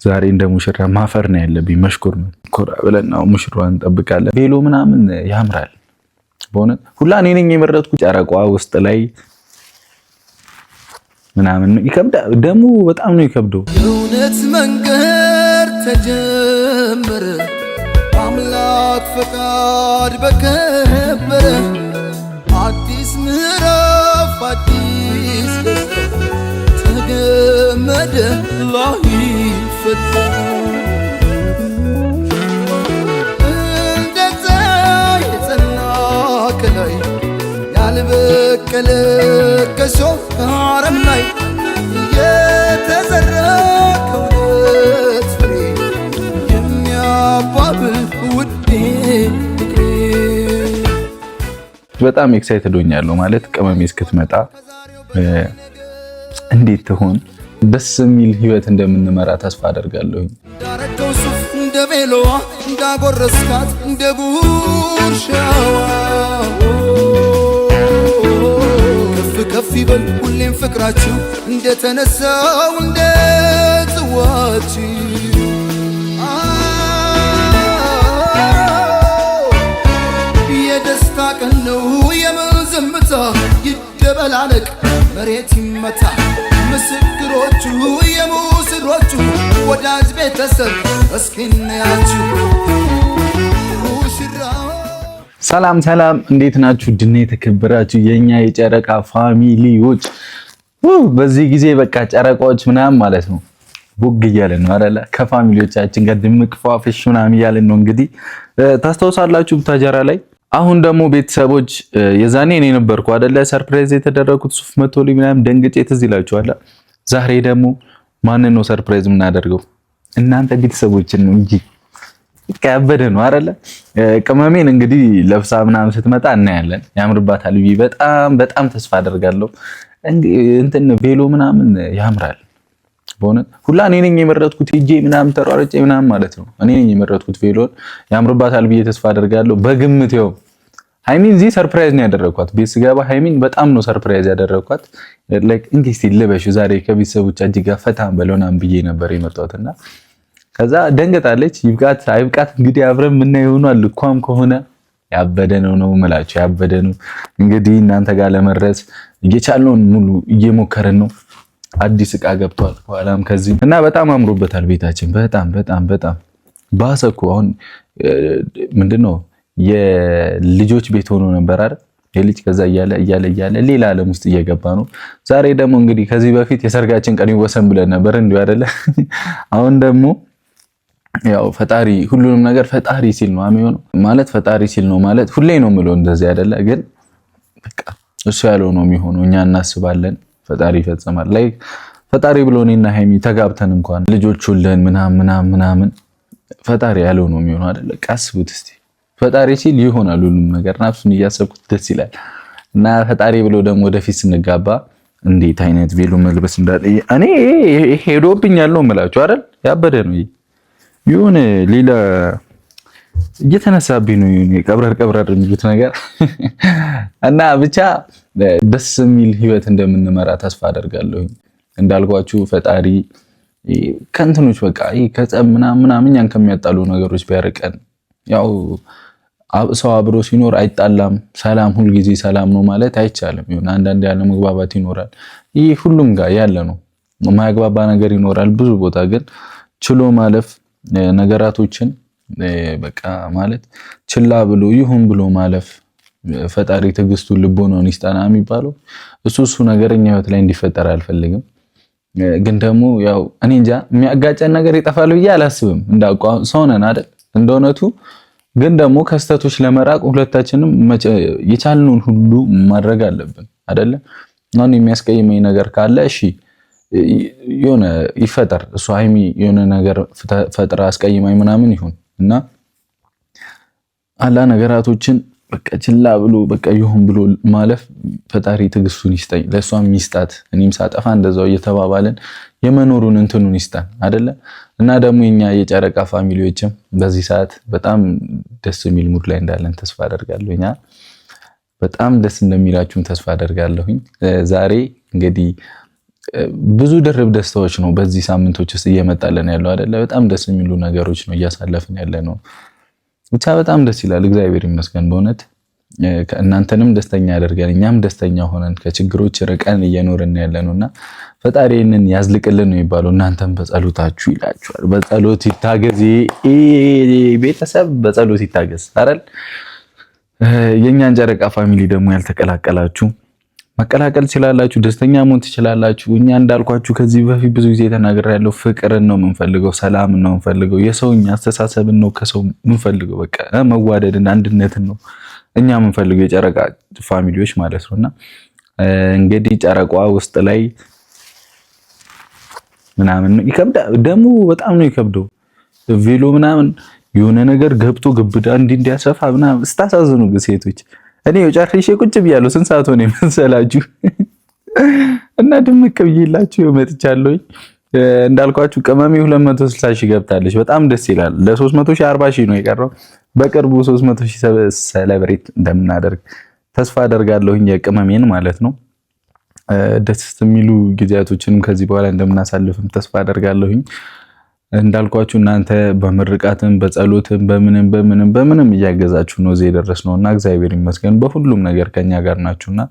ዛሬ እንደ ሙሽራ ማፈር ነው ያለብኝ። መሽኮር ነው ኮራ ብለን ነው ሙሽራዋን እንጠብቃለን። ቤሎ ምናምን ያምራል በእውነት ሁላ እኔ ነኝ የመረጥኩት። ጨረቋ ውስጥ ላይ ምናምን ይከብዳል ደግሞ በጣም ነው ይከብደው። የእውነት መንገድ ተጀመረ አምላክ ፈቃድ በከበረ አዲስ ምዕራፍ አዲስ ደስታ ተገመደ ላይ ፈታ እንደዛ የጸና ከላይ ያልበቀለ ከሾህ አረም ላይ የተዘራ ከእውነት ፍሬ የሚያባብል ውዴ ፍቅሬ። በጣም ኤክሳይትድ ሆኛለሁ ማለት ቅመሜ እስክትመጣ እንዴት ትሆን ደስ የሚል ህይወት እንደምንመራ ተስፋ አደርጋለሁ። እንዳረከው ሱፍ እንደ ቤሎዋ እንዳጎረስካት እንደ ጉርሻዋ ከፍ ከፍ ይበል ሁሌም ፍቅራችሁ እንደተነሳው እንደ ጽዋችሁ የደስታ ቀን ነው የምን ዝምታ ይደበላለቅ መሬት ይመታ ምስክሮቹ የሙስሮቹ ወዳጅ ቤተሰብ እስኪናያችሁ ሙሽራ። ሰላም ሰላም፣ እንዴት ናችሁ? ድና የተከበራችሁ የኛ የጨረቃ ፋሚሊዎች በዚህ ጊዜ በቃ ጨረቃዎች ምናምን ማለት ነው ቦግ እያለን ነው አይደለ? ከፋሚሊዎቻችን ጋር ድምቅ ፏፍሽ ምናምን እያለን ነው። እንግዲህ ታስታውሳላችሁ ቡታጀራ ላይ። አሁን ደግሞ ቤተሰቦች የዛኔ እኔ ነበርኩ አይደለ ሰርፕራይዝ የተደረኩት ሱፍ መቶልኝ ምናምን ደንግጬ ትዝ ይላችኋል። ዛሬ ደግሞ ማንን ነው ሰርፕራይዝ የምናደርገው? እናንተ ቤተሰቦችን ነው እንጂ ያበደ ነው አይደለ? ቅመሜን እንግዲህ ለብሳ ምናምን ስትመጣ እናያለን። ያምርባታል ብዬ በጣም ተስፋ አደርጋለሁ። እንትን ቤሎ ምናምን ያምራል በእውነት ሁላ እኔ ነኝ የመረጥኩት ሂጄ ምናምን ተሯርጬ ምናምን ማለት ነው። እኔ ነኝ የመረጥኩት ቤሎን። ያምርባታል ብዬ ተስፋ አደርጋለሁ። በግምት ይኸው ሃይሚን እዚህ ሰርፕራይዝ ነው ያደረኳት። ቤት ስገባ ሃይሚን በጣም ነው ሰርፕራይዝ ያደረኳት። ላይክ እንግዲህ ልበሽ ዛሬ ከቤተሰቦቻችን ጋር ፈታን በለውናም ብዬ ነበር የመጣሁትና ከዛ ደንገጣለች። ይብቃት አይብቃት እንግዲህ አብረን ምን ይሆናል። ልኳም ከሆነ ያበደ ነው የምላችሁ ያበደ ነው። እንግዲህ እናንተ ጋር ለመድረስ እየቻልነውን ሙሉ እየሞከረን ነው። አዲስ ዕቃ ገብቷል በኋላም ከዚህ እና በጣም አምሮበታል ቤታችን። በጣም ባሰኩ። አሁን ምንድነው የልጆች ቤት ሆኖ ነበር አይደል? የልጅ ከዛ እያለ ሌላ ዓለም ውስጥ እየገባ ነው። ዛሬ ደግሞ እንግዲህ ከዚህ በፊት የሰርጋችን ቀን ይወሰን ብለን ነበር እንዴ አይደለ? አሁን ደግሞ ያው ፈጣሪ ሁሉንም ነገር ፈጣሪ ሲል ነው የሚሆነው። ማለት ፈጣሪ ሲል ነው ማለት ሁሌ ነው የምለው እንደዚህ አይደለ? ግን በቃ እሱ ያለው ነው የሚሆነው። እኛ እናስባለን ፈጣሪ ይፈጽማል። ላይ ፈጣሪ ብሎ እኔና ሃይሚ ተጋብተን እንኳን ልጆች ሁለን ምናምን ፈጣሪ ያለው ነው የሚሆነው አይደለ? አስቡት እስቲ ፈጣሪ ሲል ይሆናል ሁሉም ነገር። ናፍሱን እያሰብኩት ደስ ይላል። እና ፈጣሪ ብሎ ደግሞ ወደፊት ስንጋባ እንዴት አይነት ቬሎ መልበስ እንዳለ እኔ ሄዶብኛል ነው የምላችሁ አይደል? ያበደ ነው ይሁን ሌላ እየተነሳብኝ ነው ቀብረር የሚሉት ነገር እና ብቻ ደስ የሚል ህይወት እንደምንመራ ተስፋ አደርጋለሁ። እንዳልኳችሁ ፈጣሪ ከእንትኖች በቃ ከጸብ ምናምን እኛን ከሚያጣሉ ነገሮች ቢያርቀን። ያው ሰው አብሮ ሲኖር አይጣላም። ሰላም ሁልጊዜ ሰላም ነው ማለት አይቻልም። ይሁን አንዳንድ ያለ መግባባት ይኖራል። ይህ ሁሉም ጋር ያለ ነው። የማያግባባ ነገር ይኖራል ብዙ ቦታ። ግን ችሎ ማለፍ ነገራቶችን በቃ ማለት ችላ ብሎ ይሁን ብሎ ማለፍ ፈጣሪ ትዕግስቱን ልቦናውን ይስጠና የሚባለው እሱ ነገርኛ ህይወት ላይ እንዲፈጠር አልፈልግም። ግን ደግሞ ያው እኔ እንጃ የሚያጋጨን ነገር ይጠፋል ብዬ አላስብም። እንዳውቀው ሰው ነን አይደል? እንደውነቱ ግን ደግሞ ከስተቶች ለመራቅ ሁለታችንም የቻልነውን ሁሉ ማድረግ አለብን አይደለ? አሁን የሚያስቀይመኝ ነገር ካለ እሺ የሆነ ይፈጠር። እሱ ሃይሚ የሆነ ነገር ፈጥራ አስቀይማኝ ምናምን ይሁን እና አላ ነገራቶችን በቃ ችላ ብሎ በቃ ይሁን ብሎ ማለፍ ፈጣሪ ትዕግስቱን ይስጠኝ፣ ለሷም ይስጣት። እኔም ሳጠፋ እንደዛው እየተባባለን የመኖሩን እንትኑን ይስጣን አይደለ? እና ደግሞ የኛ የጨረቃ ፋሚሊዎችም በዚህ ሰዓት በጣም ደስ የሚል ሙድ ላይ እንዳለን ተስፋ አደርጋለሁ። በጣም ደስ እንደሚላችሁም ተስፋ አደርጋለሁኝ። ዛሬ እንግዲህ ብዙ ድርብ ደስታዎች ነው በዚህ ሳምንቶች ውስጥ እየመጣለን ያለው አይደለ? በጣም ደስ የሚሉ ነገሮች ነው እያሳለፍን ያለ ነው። ብቻ በጣም ደስ ይላል። እግዚአብሔር ይመስገን በእውነት እናንተንም ደስተኛ ያደርገን እኛም ደስተኛ ሆነን ከችግሮች ርቀን እየኖርን ያለ ነውና ፈጣሪ ይህንን ያዝልቅልን ነው የሚባለው። እናንተም በጸሎታችሁ ይላችኋል። በጸሎት ይታገዝ ቤተሰብ፣ በጸሎት ይታገዝ አይደል? የእኛን ጨረቃ ፋሚሊ ደግሞ ያልተቀላቀላችሁ መቀላቀል ትችላላችሁ። ደስተኛ መሆን ትችላላችሁ። እኛ እንዳልኳችሁ ከዚህ በፊት ብዙ ጊዜ ተናግሬያለሁ። ፍቅርን ነው የምንፈልገው፣ ሰላምን ነው የምንፈልገው፣ የሰውኛ አስተሳሰብን ነው ከሰው የምንፈልገው። በቃ መዋደድን፣ አንድነትን ነው እኛ የምንፈልገው የጨረቃ ፋሚሊዎች ማለት ነውና እንግዲህ ጨረቋ ውስጥ ላይ ምናምን ይከብዳል። ደግሞ በጣም ነው ይከብደው ቬሎ ምናምን የሆነ ነገር ገብቶ ግብዳ እንዲያሰፋ ምናምን ስታሳዝኑ ሴቶች። እኔ ጨርሼ ቁጭ ብያለሁ። ስንት ሰዓት ሆነ መሰላችሁ? እና ድምቅ ብዬላችሁ መጥቻለሁ። እንዳልኳችሁ ቅመሜ 260 ሺህ ገብታለች። በጣም ደስ ይላል። ለ300 ሺህ 40 ሺህ ነው የቀረው። በቅርቡ 300 ሺህ ሴሌብሬት እንደምናደርግ ተስፋ አደርጋለሁኝ። የቅመሜን ማለት ነው። ደስ የሚሉ ጊዜያቶችንም ከዚህ በኋላ እንደምናሳልፍም ተስፋ አደርጋለሁኝ። እንዳልኳችሁ እናንተ በምርቃትም በጸሎትም በምንም እያገዛችሁ ነው እዚህ የደረስነውና እግዚአብሔር ይመስገን በሁሉም ነገር ከኛ ጋር ናችሁና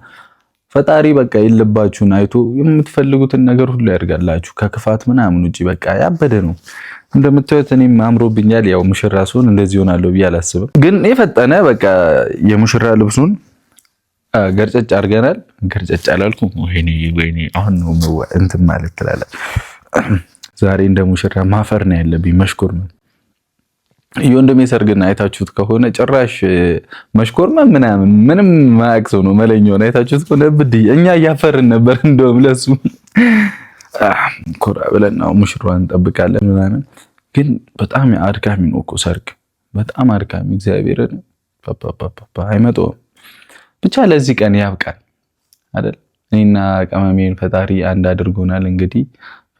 ፈጣሪ በቃ የልባችሁን አይቶ የምትፈልጉትን ነገር ሁሉ ያድርጋላችሁ። ከክፋት ምናምን ውጪ በቃ ያበደ ነው። እንደምታዩት እኔም አምሮብኛል። ያው ሙሽራ ስሆን እንደዚህ ሆናለሁ ብዬ አላስብም፣ ግን የፈጠነ በቃ የሙሽራ ልብሱን ገርጨጭ አድርገናል። ገርጨጭ አላልኩም። ወይኔ አሁን ነው እንትን ማለት ትላለህ። ዛሬ እንደ ሙሽራ ማፈር ነው ያለብኝ፣ መሽኮርመም። የወንድሜ ሰርግና አይታችሁት ከሆነ ጭራሽ መሽኮርመም ምንም ማያቅ ሰው ነው መለኛውን አይታችሁት ከሆነ ብድይ እኛ እያፈርን ነበር። እንደውም ለሱ ኮራ ብለን ነው ሙሽራዋን እንጠብቃለን ምናምን። ግን በጣም አድካሚ ነው እኮ ሰርግ፣ በጣም አድካሚ። እግዚአብሔርን አይመጣውም። ብቻ ለዚህ ቀን ያብቃል አይደል? እኔና ቅመሜን ፈጣሪ አንድ አድርጎናል። እንግዲህ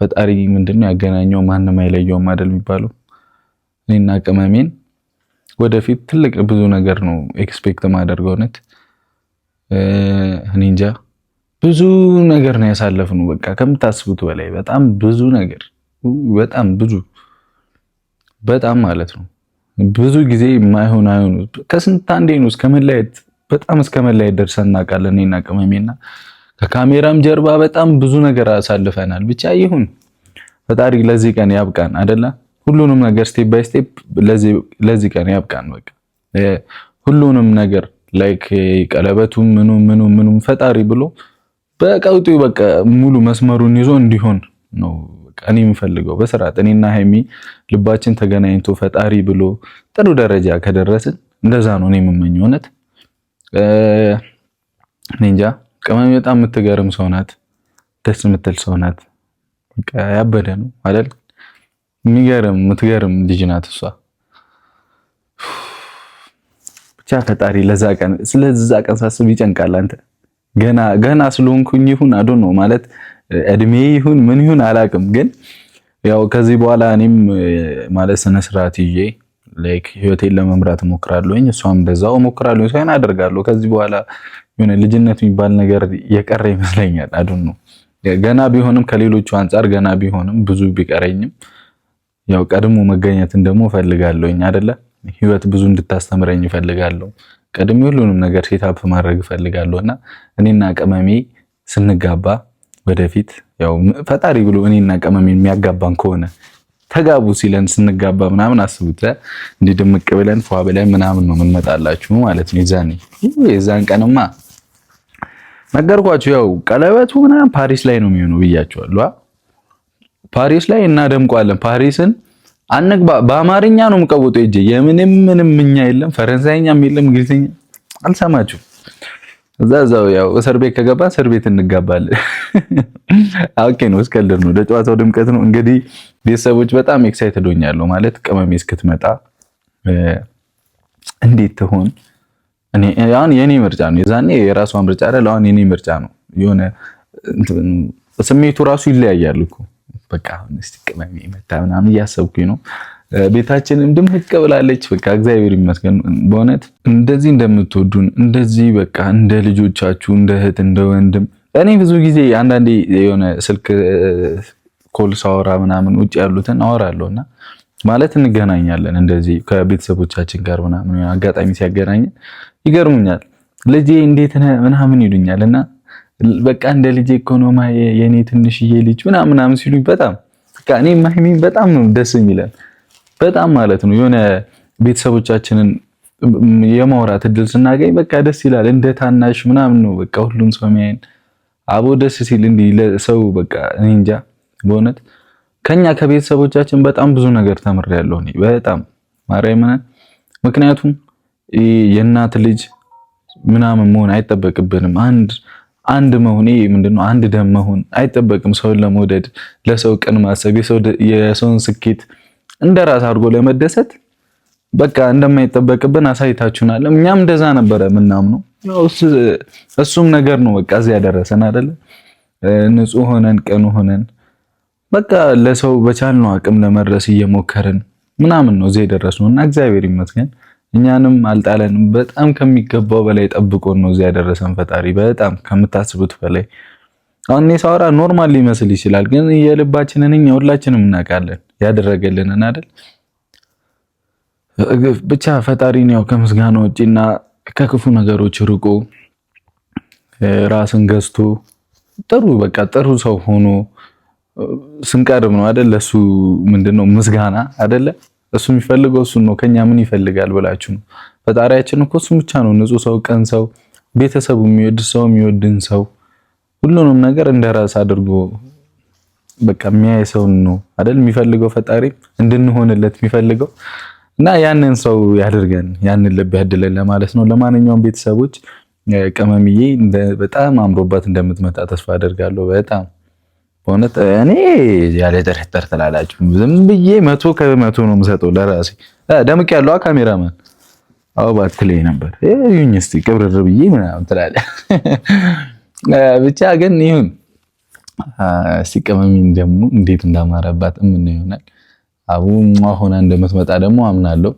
ፈጣሪ ምንድነው ያገናኘው ማንም አይለየውም አይደል የሚባለው። እኔና ቅመሜን ወደፊት ትልቅ ብዙ ነገር ነው ኤክስፔክት ማደርገው። እውነት እኔ እንጃ ብዙ ነገር ነው ያሳለፍነው። በቃ ከምታስቡት በላይ በጣም ብዙ ነገር፣ በጣም ማለት ነው። ብዙ ጊዜ የማይሆን አይሆኑ ከስንት አንዴ ነው እስከ መለያየት ደርሰን እናውቃለን። እኔና ቅመሜና ከካሜራም ጀርባ በጣም ብዙ ነገር አሳልፈናል። ብቻ ይሁን ፈጣሪ ለዚህ ቀን ያብቃን አይደለ? ሁሉንም ነገር ስቴፕ ባይ ስቴፕ ለዚህ ቀን ያብቃን። በቃ ሁሉንም ነገር ላይክ ቀለበቱም ምኑም ፈጣሪ ብሎ በቀውጡ በቃ ሙሉ መስመሩን ይዞ እንዲሆን ነው በቃ እኔ የምፈልገው። በስርዓት እኔና ሀይሚ ልባችን ተገናኝቶ ፈጣሪ ብሎ ጥሩ ደረጃ ከደረስን እንደዛ ነው እኔ የምመኘው። እውነት እኔ እንጃ ቅመሜ በጣም የምትገርም ሰው ናት። ደስ የምትል ሰው ናት። በቃ ያበደ ነው አይደል? የምትገርም ልጅ ናት እሷ። ብቻ ፈጣሪ ስለዛ ቀን ሳስብ ይጨንቃል። አንተ ገና ስለሆንኩኝ ይሁን አዶን ነው ማለት እድሜ ይሁን ምን ይሁን አላውቅም፣ ግን ያው ከዚህ በኋላ እኔም ማለት ስነ ስርዓት ይዤ ላይክ ህይወቴን ለመምራት እሞክራለሁኝ። እሷም እንደዛው እሞክራለሁ፣ ሳይን አደርጋለሁ። ከዚህ በኋላ የሆነ ልጅነት የሚባል ነገር የቀረ ይመስለኛል። አዶን ነው ገና ቢሆንም ከሌሎቹ አንፃር ገና ቢሆንም ብዙ ቢቀረኝም ያው ቀድሞ መገኘትን ደግሞ ፈልጋለሁኝ አይደለ? ህይወት ብዙ እንድታስተምረኝ ፈልጋለሁ። ቀድሞ ሁሉንም ነገር ሴታፕ ማድረግ ፈልጋለሁና እኔና ቅመሜ ስንጋባ ወደፊት ያው ፈጣሪ ብሎ እኔና ቅመሜን የሚያጋባን ከሆነ ተጋቡ ሲለን ስንጋባ ምናምን አስቡት እንዲህ ድምቅ ብለን ፏ ብለን ምናምን ነው የምንመጣላችሁ ማለት ነው። የዛን ቀንማ ነገርኳችሁ። ያው ቀለበቱ ምናምን ፓሪስ ላይ ነው የሚሆነው ብያችኋለሁ። ፓሪስ ላይ እናደምቋለን። ፓሪስን አንግባ በአማርኛ ነው የምቀውጠው እጄ ምንም እኛ የለም፣ ፈረንሳይኛም የለም፣ እንግሊዝኛ አልሰማችሁ። እዛው ያው እስር ቤት ከገባ እስር ቤት እንጋባለን። ኦኬ ነው፣ እስከልር ነው፣ ለጨዋታው ድምቀት ነው። እንግዲህ ቤተሰቦች በጣም ኤክሳይትድ ሆኛለሁ ማለት ቅመሜ እስክትመጣ እንዴት ትሆን። አሁን የኔ ምርጫ ነው፣ የዛኔ የራሷ ምርጫ አይደል? አሁን የኔ ምርጫ ነው። የሆነ ስሜቱ ራሱ ይለያያል እኮ በቃ እስቲ ቅመሜ መታ ምናምን እያሰብኩኝ ነው። ቤታችንም ድምቅ ብላለች። በቃ እግዚአብሔር ይመስገን በእውነት እንደዚህ እንደምትወዱን እንደዚህ በቃ እንደ ልጆቻችሁ እንደ እህት እንደ ወንድም እኔ ብዙ ጊዜ አንዳንዴ የሆነ ስልክ ኮል ሳወራ ምናምን ውጭ ያሉትን አወራለሁና ማለት እንገናኛለን እንደዚህ ከቤተሰቦቻችን ጋር ምናምን አጋጣሚ ሲያገናኘን ይገርሙኛል። ልጄ እንዴት ነህ ምናምን ይሉኛልና በቃ እንደ ልጄ እኮ ነው የኔ ትንሽዬ ልጅ ምናምን ሲሉኝ በጣም በቃ እኔ ማይሚን በጣም ነው ደስ የሚለን በጣም ማለት ነው። የሆነ ቤተሰቦቻችንን የማውራት እድል ስናገኝ በቃ ደስ ይላል። እንደ ታናሽ ምናምን ነው በቃ ሁሉም ሰው የሚያየን አቦ ደስ ሲል እንዲህ ለሰው በቃ እኔ እንጃ በእውነት ከኛ ከቤተሰቦቻችን በጣም ብዙ ነገር ተምሬያለሁ እኔ በጣም ማርያምን። ምክንያቱም የእናት ልጅ ምናምን መሆን አይጠበቅብንም። አንድ መሆን ምንድነው አንድ ደም መሆን አይጠበቅም። ሰውን ለመውደድ ለሰው ቅን ማሰብ የሰውን ስኬት እንደራስ አድርጎ ለመደሰት በቃ እንደማይጠበቅብን አሳይታችሁናል። እኛም እንደዛ ነበረ ምናምነው እሱም ነገር ነው በቃ እዚህ ያደረሰን አይደለ? ንጹህ ሆነን ቅን ሆነን በቃ ለሰው በቻልነው አቅም ለመድረስ እየሞከርን ምናምን ነው እዚህ የደረስነው እና እግዚአብሔር ይመስገን እኛንም አልጣለንም። በጣም ከሚገባው በላይ ጠብቆን ነው እዚህ ያደረሰን ፈጣሪ በጣም ከምታስቡት በላይ። አሁን እኔ ሳወራ ኖርማል ሊመስል ይችላል፣ ግን የልባችንን እኛ ሁላችንም እናውቃለን ያደረገልንን አይደል? ብቻ ፈጣሪን ያው ከምስጋና ውጪና ከክፉ ነገሮች ርቆ ራስን ገዝቶ ጥሩ በቃ ጥሩ ሰው ሆኖ ስንቀርብ ነው አይደል? ለሱ ምንድነው ምስጋና አይደለ? እሱ የሚፈልገው እሱ ነው። ከኛ ምን ይፈልጋል ብላችሁ ነው? ፈጣሪያችን እኮ እሱ ብቻ ነው። ንጹህ ሰው፣ ቀን ሰው፣ ቤተሰቡ የሚወድ ሰው፣ የሚወድን ሰው፣ ሁሉንም ነገር እንደራስ አድርጎ በቃ የሚያይ ሰው ነው አይደል? የሚፈልገው ፈጣሪ እንድንሆንለት የሚፈልገው እና ያንን ሰው ያድርገን፣ ያንን ልብ ያድለን ለማለት ነው። ለማንኛውም ቤተሰቦች ቅመምዬ በጣም አምሮባት እንደምትመጣ ተስፋ አደርጋለሁ። በጣም በእውነት እኔ ያለ ጥርጥር ትላላችሁ። ዝም ብዬ 100 ነው የምሰጠው ለራሴ። ደምቅ ያለው ካሜራማን አው ባትለኝ ነበር ይሁን እስቲ ቅብርር ብዬ ምናምን ትላለህ። ብቻ ግን ይሁን። እስቲ ቅመሚን ደግሞ እንዴት እንዳማረባት ምን ይሆናል አቡ ሆና እንደምትመጣ ደግሞ አምናለሁ።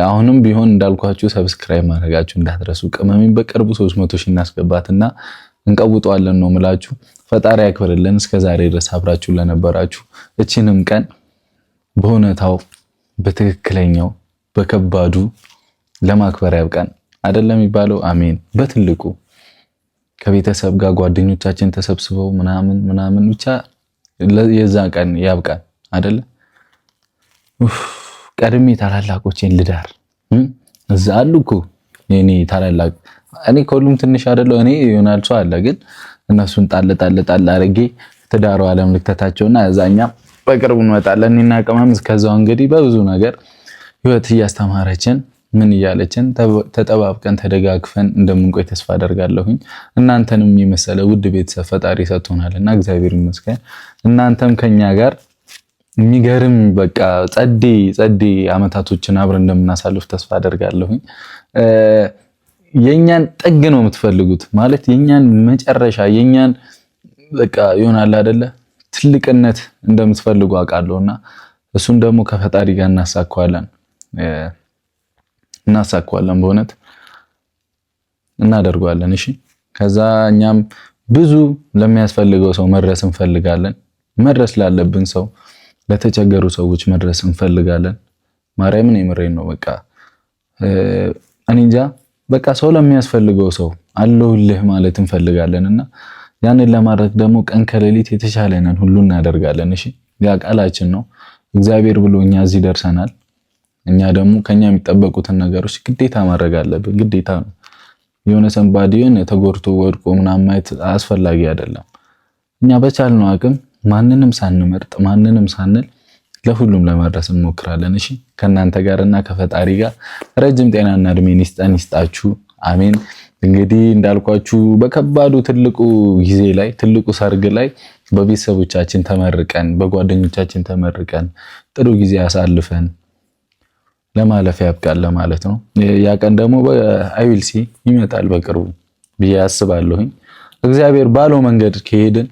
አሁንም ቢሆን እንዳልኳችሁ ሰብስክራይብ ማድረጋችሁ እንዳትረሱ። ቅመሚን በቅርቡ 300 ሺህ እናስገባትና እንቀውጠዋለን ነው ምላችሁ። ፈጣሪ ያክብርልን። እስከዛሬ ድረስ አብራችሁ ለነበራችሁ እቺንም ቀን በእውነታው በትክክለኛው በከባዱ ለማክበር ያብቃን አይደለም የሚባለው? አሜን። በትልቁ ከቤተሰብ ጋር ጓደኞቻችን ተሰብስበው ምናምን ብቻ የዛ ቀን ያብቃን አይደለ? ቀድሜ ታላላቆቼን ልዳር እዛ አሉ እኮ የኔ ታላላቅ። እኔ ከሁሉም ትንሽ አይደለው። እኔ ይሆናል ሰው አለ፣ ግን እነሱን ጣል አድርጌ ትዳሩ ዓለም ልክተታቸውና እዛኛ በቅርቡ እንመጣለን እኔና ቅመም። እስከዛው እንግዲህ በብዙ ነገር ህይወት እያስተማረችን ምን እያለችን ተጠባብቀን ተደጋግፈን እንደምንቆይ ተስፋ አደርጋለሁኝ። እናንተንም የመሰለ ውድ ቤተሰብ ፈጣሪ ሰጥቶናልና እግዚአብሔር ይመስገን። እናንተም ከኛ ጋር የሚገርም በቃ ጸዴ አመታቶችን አብረን እንደምናሳልፍ ተስፋ አደርጋለሁኝ። የኛን ጥግ ነው የምትፈልጉት ማለት የኛን መጨረሻ የኛን በቃ ይሆናል አይደለ? ትልቅነት እንደምትፈልጉ አውቃለሁና እሱን ደግሞ ከፈጣሪ ጋር እናሳካዋለን በእውነት እናደርገዋለን። እሺ ከዛ እኛም ብዙ ለሚያስፈልገው ሰው መድረስ እንፈልጋለን። መድረስ ላለብን ሰው ለተቸገሩ ሰዎች መድረስ እንፈልጋለን። ማርያምን የምሬን ነው። በቃ እኔ እንጃ በቃ ሰው ለሚያስፈልገው ሰው አለሁልህ ማለት እንፈልጋለንና ያንን ለማድረግ ደግሞ ቀን ከሌሊት የተሻለንን ሁሉ እናደርጋለን። እሺ ያ ቃላችን ነው። እግዚአብሔር ብሎ እኛ እዚህ ደርሰናል። እኛ ደግሞ ከኛ የሚጠበቁትን ነገሮች ግዴታ ማድረግ አለብን። ግዴታ ነው። የሆነ ሰንባዲውን ተጎድቶ ወድቆ ምናምን ማየት አስፈላጊ አይደለም። እኛ በቻልነው አቅም ማንንም ሳንመርጥ ማንንም ሳንል ለሁሉም ለመድረስ እንሞክራለን። እሺ ከናንተ ጋርና ከፈጣሪ ጋር ረጅም ጤናና እድሜን ይስጣችሁ። አሜን። እንግዲህ እንዳልኳችሁ በከባዱ ትልቁ ጊዜ ላይ ትልቁ ሰርግ ላይ በቤተሰቦቻችን ተመርቀን በጓደኞቻችን ተመርቀን ጥሩ ጊዜ አሳልፈን ለማለፍ ያብቃል ለማለት ነው። ያ ቀን ደግሞ አይዊልሲ ይመጣል በቅርቡ ብዬ አስባለሁኝ። እግዚአብሔር ባለው መንገድ ከሄድን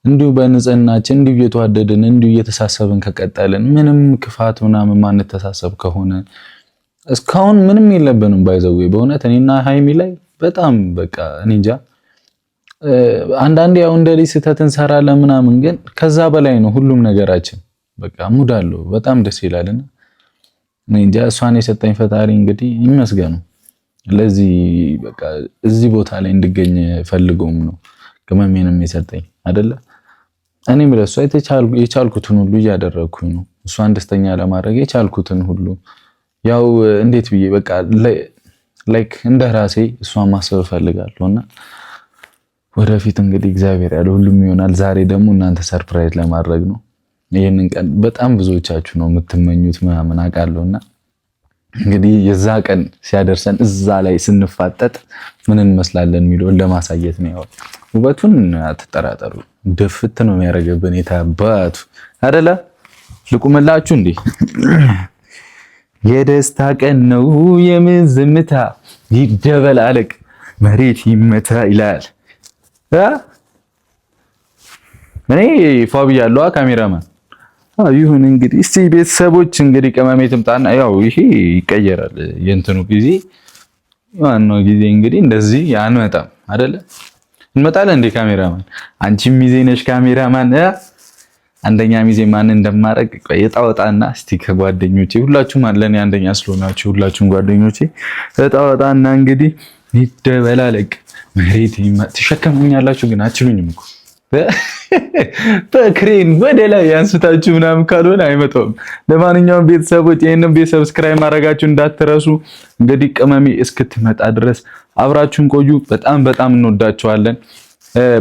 እንዲሁ በንጽህናችን እንዲሁ እየተዋደድን እንዲሁ እየተሳሰብን ከቀጠልን ምንም ክፋት ምናምን ማንተሳሰብ ከሆነ እስካሁን ምንም የለብንም። ባይዘው በእውነት እኔና ሃይሚ ላይ በጣም በቃ እኔ እንጃ አንዳንዴ ያው እንደዚህ ስህተት እንሰራለን ምናምን፣ ግን ከዛ በላይ ነው ሁሉም ነገራችን። በቃ ሙድ አለው በጣም ደስ ይላልና እኔ እንጃ እሷን የሰጠኝ ፈጣሪ እንግዲህ ይመስገኑ። ለዚህ በቃ እዚህ ቦታ ላይ እንድገኝ ፈልገውም ነው ቅመሜንም የሰጠኝ አይደለ። እኔም ለሷ የቻልኩትን ሁሉ እያደረኩኝ ነው እሷን ደስተኛ ለማድረግ የቻልኩትን ሁሉ ያው እንዴት ብዬ በቃ ላይክ እንደ ራሴ እሷን ማሰብ ፈልጋለሁና ወደፊት እንግዲህ እግዚአብሔር ያለው ሁሉም ይሆናል። ዛሬ ደግሞ እናንተ ሰርፕራይዝ ለማድረግ ነው። ይሄንን ቀን በጣም ብዙዎቻችሁ ነው የምትመኙት ምናምን አውቃለሁና እንግዲህ የዛ ቀን ሲያደርሰን እዛ ላይ ስንፋጠጥ ምን እንመስላለን የሚለውን ለማሳየት ነው። ያው ውበቱን አትጠራጠሩ፣ ድፍት ነው የሚያደርግብን የታባቱ አይደለ። ልቁምላችሁ እንዴ የደስታ ቀን ነው የምን ዝምታ ይደበላለቅ መሬት ይመታ ይላል። እኔ ፋቢ ያለው ካሜራማን ይሁን እንግዲህ እስቲ ቤተሰቦች እንግዲህ ቅመሜ ትምጣና ያው ይሄ ይቀየራል የእንትኑ ጊዜ ዋናው ጊዜ እንግዲህ እንደዚህ አንመጣም አይደለ። እንመጣለን እንዴ ካሜራማን? አንቺም ሚዜ ነሽ ካሜራማን። አንደኛ ሚዜ ማን እንደማረግ የጣወጣና እስቲ ከጓደኞቼ ሁላችሁም አለን አንደኛ ስለሆናችሁ ሁላችሁም ጓደኞቼ እጣወጣና እንግዲህ ይደበላለቅ መሬት ትሸከሙኛላችሁ ግን አትችሉኝም እኮ በክሬን ወደ ላይ ያንስታችሁ ምናምን ካልሆነ አይመጣውም። ለማንኛውም ቤተሰቦች ይሄንን ቤት ሰብስክራይብ ማድረጋችሁ እንዳትረሱ። እንግዲህ ቅመሜ እስክትመጣ ድረስ አብራችሁን ቆዩ። በጣም እንወዳችኋለን።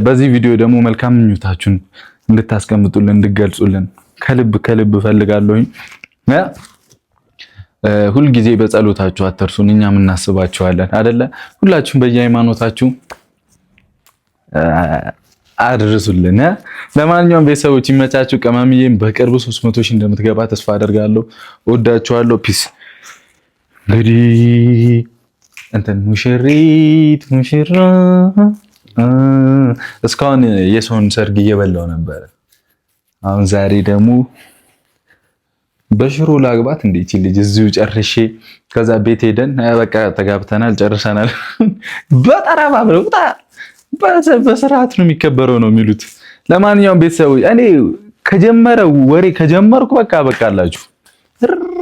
በዚህ ቪዲዮ ደግሞ መልካም ምኞታችሁን እንድታስቀምጡልን እንድገልጹልን ከልብ ፈልጋለሁኝ። ሁልጊዜ በጸሎታችሁ አትርሱን፣ እኛም እናስባችኋለን አይደለ። ሁላችሁም በየሃይማኖታችሁ አድርሱልን። ለማንኛውም ቤተሰቦች ይመቻችሁ። ቅመምዬም በቅርቡ 300 ሺህ እንደምትገባ ተስፋ አደርጋለሁ። ወዳችኋለሁ። ፒስ። እንግዲህ እንትን ሙሽሪት ሙሽራ እስካሁን የሰውን ሰርግ እየበላው ነበር። አሁን ዛሬ ደግሞ በሽሮ ላግባት እንዴ እቺ ልጅ እዚሁ ጨርሼ ከዛ ቤት ሄደን በቃ ተጋብተናል ጨርሰናል። በጠራባ ብለው በስርዓት ነው የሚከበረው ነው የሚሉት። ለማንኛውም ቤተሰቦች እኔ ወሬ ከጀመርኩ በቃ አላችሁ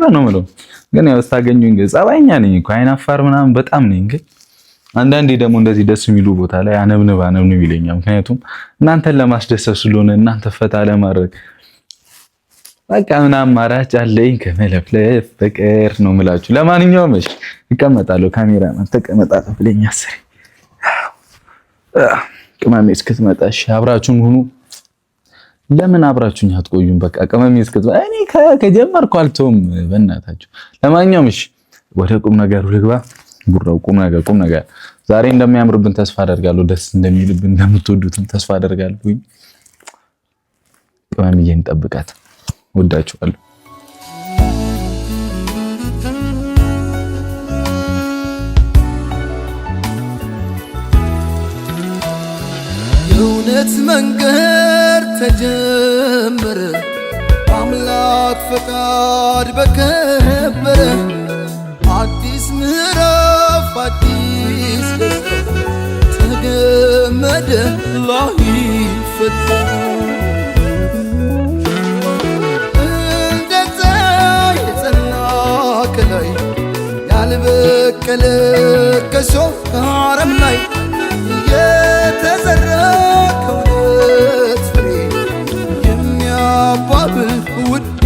ነው የምለው። ግን ያው ስታገኙኝ ጸባይኛ ነኝ እኮ አይናፋር ምናምን በጣም ነኝ። ግን አንዳንዴ ደግሞ እንደዚህ ደስ የሚሉ ቦታ ላይ አነብንብ ይለኛል። ምክንያቱም እናንተን ለማስደሰት ስለሆነ እናንተ ፈታ ለማድረግ በቃ ምን አማራጭ አለኝ ከመለፍለፍ በቀር ነው የምላችሁ። ለማንኛውም እሺ እቀመጣለሁ። ካሜራማን ተቀመጣለሁ ብለኝ አስሬ ቅመሜ እስክትመጣ እሺ አብራችሁን ሁኑ። ለምን አብራችሁኝ አትቆዩም? በቃ ቅመሜ እስክትመጣ እኔ ከጀመርኩ አልተውም በእናታችሁ። ለማንኛውም እሺ ወደ ቁም ነገሩ ልግባ። ቡራው ቁም ነገር ዛሬ እንደሚያምርብን ተስፋ አደርጋለሁ። ደስ እንደሚልብን እንደምትወዱትም ተስፋ አደርጋለሁ። ቅመምዬን ጠብቃት። ወዳችኋለሁ። የእውነት መንገድ ተጀመረ አምላክ ፈቃድ በከበረ አዲስ ምዕራፍ አዲስ ደስታ ተገመደ ላይ ፈታ እንደዛ የጸና ከላይ ያልበቀለ ከሾህ ከአረም ላይ የተዘራ ከእውነት ፍሬ የሚያባብል ውዴ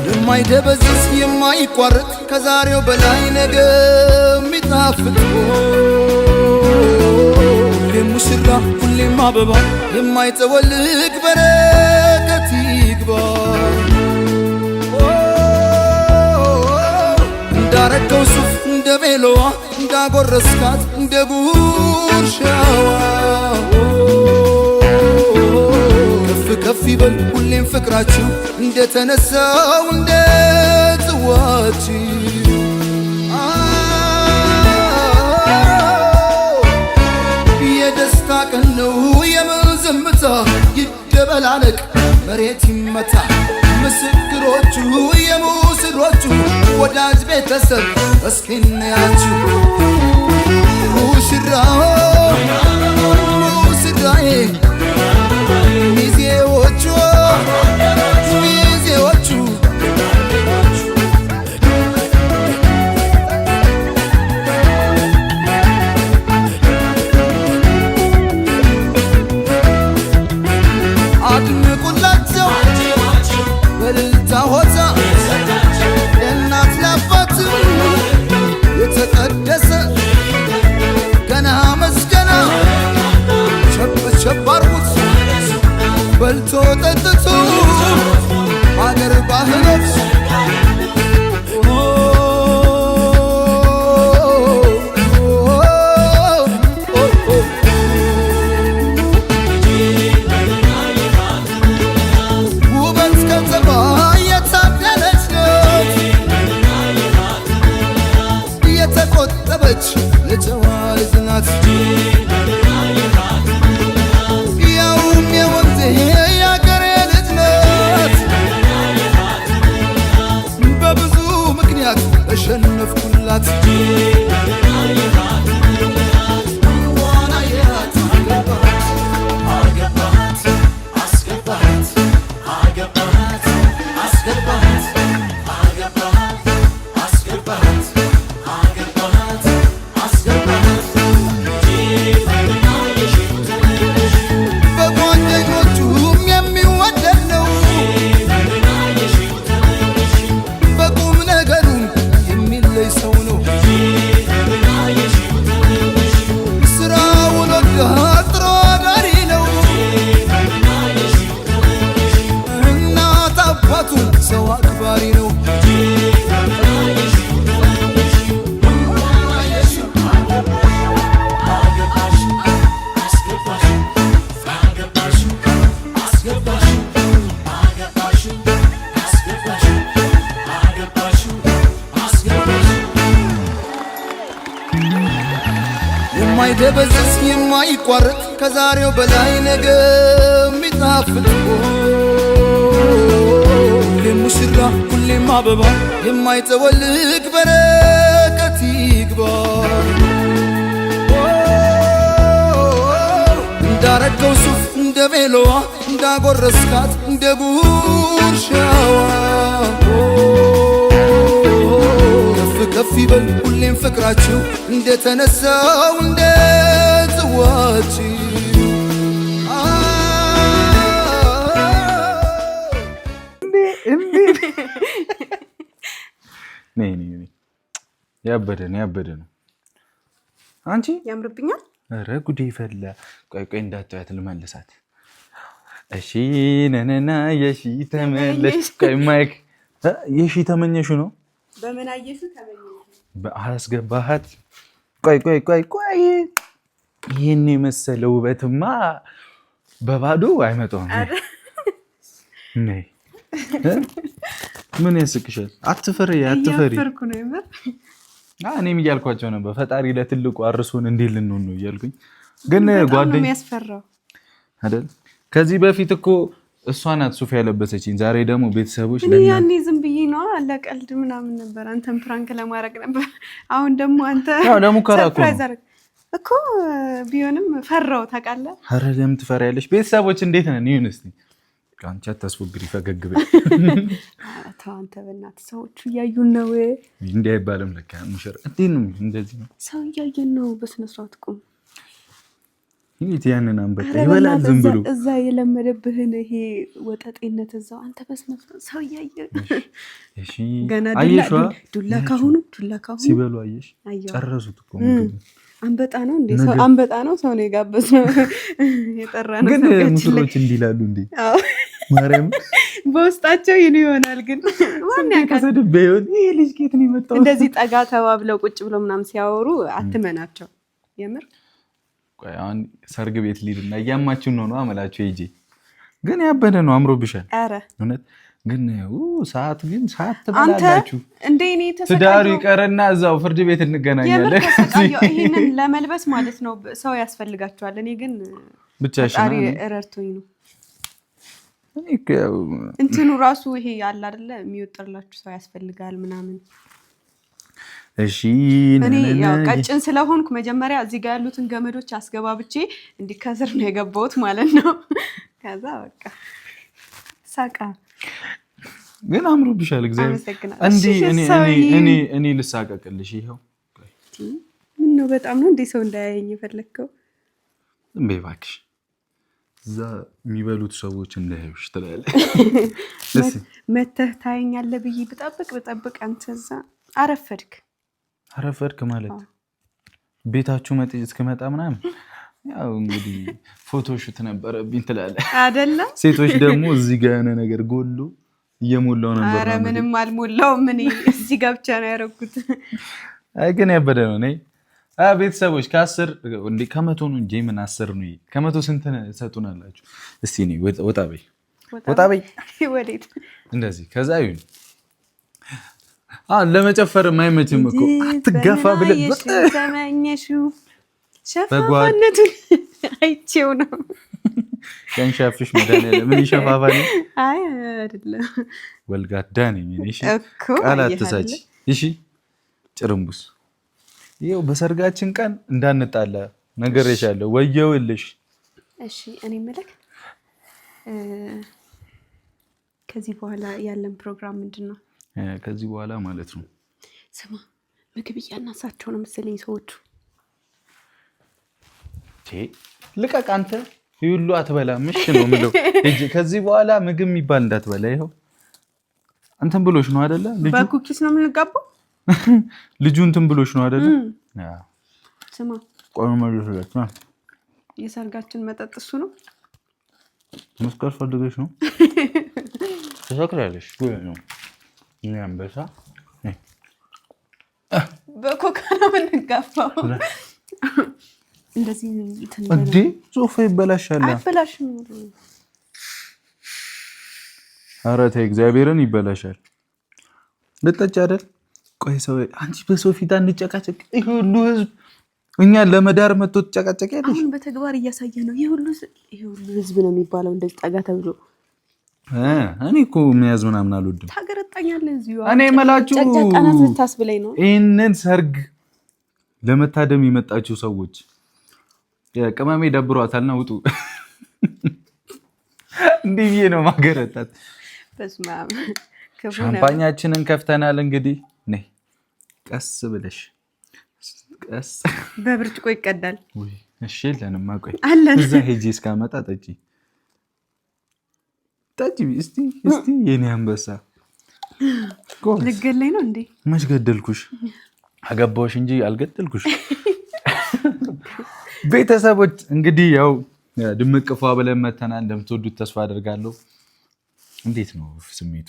የማይደበዝዝ የማይቋረጥ ከዛሬው በላይ ነገ የሚጣፍጥ ሁሌም ሙሽራ ሁሌም አበባ የማይጠወልግ በረከት ይግባ። እንዳረገው ሱፍ እንደ ቤሎዋ እንዳጎረስካት እንደ ጉርሻዋ ከፍ ይበል ሁሌም ፍቅራችሁ እንደተነሳው እንደ ጽዋችሁ የደስታ ቀን ነው የምን ዝምታ ይደበላለቅ መሬት ይመታ ምስክሮቹ የሙስሮቹ ወዳጅ ቤተሰብ እስኪ እንያችሁ ሙሽራው ሙሽራዬ ሚዜዎቹ አድንቁላቸው በልልታ ሆታ ለእናት ለአባት የተቀደሰ ገና መስገና ቸብ ቸብ አርጉት በልቶ ጠጥቶ አገር ባህሎች ውበት ከተማ የታደለች ናት የተቆጠበች የጨዋ ልጅ ናት ያውም የወንዜ የአገሬ ልጅ ናት በብዙ ምክንያት ተሸነፍኩላት በጓደኞቹም የሚወደድ ነው በቁም ነገሩም የሚለይ ሰው ነው ስራውን ወዳድ ጥሩ አዳሪ ነው እናት አባቱን ሰው አክባሪ ነው የማይደበዝዝ የማይቋረጥ ከዛሬው በላይ ነገ የሚጣፍጥ ሁሌም ሙሽራ ሁሌም አበባ የማይጠወልግ በረከት ይግባ እንዳረገው ሱፍ እንደ ቬሎዋ እንዳጎረስካት እንደ ጉርሻዋ ከፍ ይበል ሁሌም ፍቅራችሁ እንደተነሳው እንደ ጽዋችሁ ያበደ ነው አንቺ ያምርብኛል ኧረ ጉዴ ፈላ ቆይ እንዳትያት ልመልሳት እሺ ነነና የሺ ተመለሽ ቆይ ማይክ የሺ ተመኘሹ ነው በምን አየሹ ተመኘሽ በአስገባሃት ቆይ ይሄን የመሰለ ውበትማ በባዶ አይመጣም ነይ ምን ያስቅሻል አትፈሪ ያፈርኩ ነው ይመር እኔም እያልኳቸው ነበር ፈጣሪ ለትልቁ አርሶን እንዲልን ነው እያልኩኝ ግን ጓደኛ ያስፈራው አይደል ከዚህ በፊት እኮ እሷ ናት ሱፍ ያለበሰችኝ ዛሬ ደግሞ ቤተሰቦች ለኛ ያኔ ዝም ብዬ ነው አለቀልድ ምናምን ነበር አንተም ፕራንክ ለማድረግ ነበር አሁን ደግሞ አንተ ያው ደግሞ ከራኩ እኮ ቢሆንም ፈራው ታውቃለህ ኧረ ለምን ትፈሪያለሽ ቤተሰቦች እንዴት ነን ይሁን እስቲ አንቺ አታስወግሪ ፈገግ በይ ተው አንተ በእናትህ ሰዎቹ እያዩን ነው እንዴ አይባልም ለካ ሙሽራ እንዴ ነው እንደዚህ ነው ሰው እያየን ነው በስነ ስርዓት ቁም ይሄ ያንን አንበጣ ይበላል ዝም ብሎ እዛ የለመደብህን ይሄ ወጠጤነት እዛው አንተ በስነ ስርዓት ሰው እያየን እሺ ገና ዱላ ካሁኑ ሲበሉ አየሽ ጨረሱት እኮ አንበጣ ነው እንዴ ሰው አንበጣ ነው ሰው ነው የጋበዝነው የጠራነው ግን ሙሽሮች እንዲላሉ እንዴ ማርያም በውስጣቸው ይሆናል ግን ማን ያከሰደበ ይሆን ይሄ ልጅ ከየት ነው የመጣው እንደዚህ ጠጋ ተባብለው ቁጭ ብለው ምናምን ሲያወሩ አትመናቸው የምር ቆይ አሁን ሰርግ ቤት ሊድና ያማችን ነው አመላቸው ይጂ ግን ያበደ ነው አምሮብሻል አረ እውነት ግን ሰዓት ተበላላችሁ እንደ እኔ ተሰቃየው ትዳሩ ይቀርና እዛው ፍርድ ቤት እንገናኛለን ይሄንን ለመልበስ ማለት ነው ሰው ያስፈልጋቸዋል እኔ ግን ብቻሽን እረርቶኝ ነው እኔ እንትኑ ራሱ ይሄ ያለ አይደለ የሚወጥርላችሁ ሰው ያስፈልጋል ምናምን እሺ እኔ ያው ቀጭን ስለሆንኩ መጀመሪያ እዚህ ጋር ያሉትን ገመዶች አስገባብቼ እንዲከስር ነው የገባሁት ማለት ነው። ከዛ በቃ ሳቃ ግን አምሮብሻል። እግዚአብሔር እንዴ እኔ ልሳቀቅልሽ ይሄው ምን ነው በጣም ነው እንዴ ሰው እንዳያየኝ የፈለከው? እምቢ እባክሽ እዛ የሚበሉት ሰዎች እንዳያዩሽ ትላለህ። መተህ ታየኛለህ ብዬ ብጠብቅ አንተ እዛ አረፈድክ ማለት ቤታችሁ እስክመጣ ምናምን ያው እንግዲህ ፎቶሹት ነበረብኝ ትላለህ አይደለ? ሴቶች ደግሞ እዚህ ጋር የሆነ ነገር ጎሎ እየሞላው ነበር። ኧረ ምንም አልሞላውም እኔ እዚህ ጋር ብቻ ነው ያደረኩት። አይ ግን ያበደ ነው። እኔ ቤተሰቦች ከ10 እንዴ ከመቶ ነው እንጂ ምን 10 ነው? ከመቶ ስንት ሰጡናላችሁ? እስቲ እኔ ወጣ በይ ወዴት እንደዚህ ከዛ ይሁን ለመጨፈር የማይመችም እኮ አትጋፋ ብለህ ተመኘሽው ሸፋፋነቱን አይቼው ነው ያንሻፍሽ መድኃኒዓለም ምን ይሸፋፋ ነው? አይ አይደለም ወልጋዳ ነኝ እኔ። እሺ ቃላት ተሳች እሺ ጭርምቡስ ይኸው በሰርጋችን ቀን እንዳንጣላ ነገርሻለሁ። ወየውልሽ። እሺ እኔ የምልህ ከዚህ በኋላ ያለን ፕሮግራም ምንድን ነው? ከዚህ በኋላ ማለት ነው ስማ ምግብ እያናሳቸው ነው መሰለኝ ሰዎቹ። ልቀቅ አንተ ይሁሉ አትበላም። እሺ ነው የምለው እጂ ከዚህ በኋላ ምግብ የሚባል እንዳትበላ። ይኸው አንተም ብሎሽ ነው አይደለ? ልጁ በኩኪስ ነው የምንጋባው። ልጁ እንትን ብሎሽ ነው አይደለ? ስማ ቆይ ማለት ነው የሰርጋችን መጠጥ እሱ ነው። መስከር ፈልገሽ ነው ተሰክራለሽ ወይ ነው? አንበሳ በኮካ ነው የምንጋባው። እንደዚህ እንዴ ሶፋ ይበላሻል። አይበላሽም። ኧረ ተይ እግዚአብሔርን ይበላሻል። ልጠጭ አይደል? ቆይ ሰው አንቺ በሰው ፊት አንጨቃጨቅ። ይሄ ሁሉ ህዝብ እኛን ለመዳር መጥቶ ተጨቃጨቀልሽ። አሁን በተግባር እያሳየ ነው። ይሄ ሁሉ ህዝብ ነው የሚባለው እንደዚህ ጠጋ ተብሎ። እኔ እኮ መያዝ ምናምን አልወድም። ታገረጣኛለህ እዚሁ። እኔ መላችሁ ጨቅጨቃናት ልታስብለኝ ነው። ይሄንን ሰርግ ለመታደም የመጣችሁ ሰዎች ቅመሜ ደብሯታልና ውጡ። እንዲህ ብዬ ነው ማገረጣት። በስመ አብ ሻምፓኛችንን ከፍተናል። እንግዲህ ነይ ቀስ ብለሽ ቀስ በብርጭቆ ይቀዳል ወይ? እሺ ለነማ ቆይ እዛ ሄጂ እስካመጣ ጠጪ እስቲ የኔ አንበሳ። ልገለኝ ነው እንዴ? መች ገደልኩሽ? አገባሁሽ እንጂ አልገደልኩሽ። ቤተሰቦች እንግዲህ ያው ድምቅ ፏ ብለን መተናል። እንደምትወዱት ተስፋ አደርጋለሁ። እንዴት ነው ስሜቱ?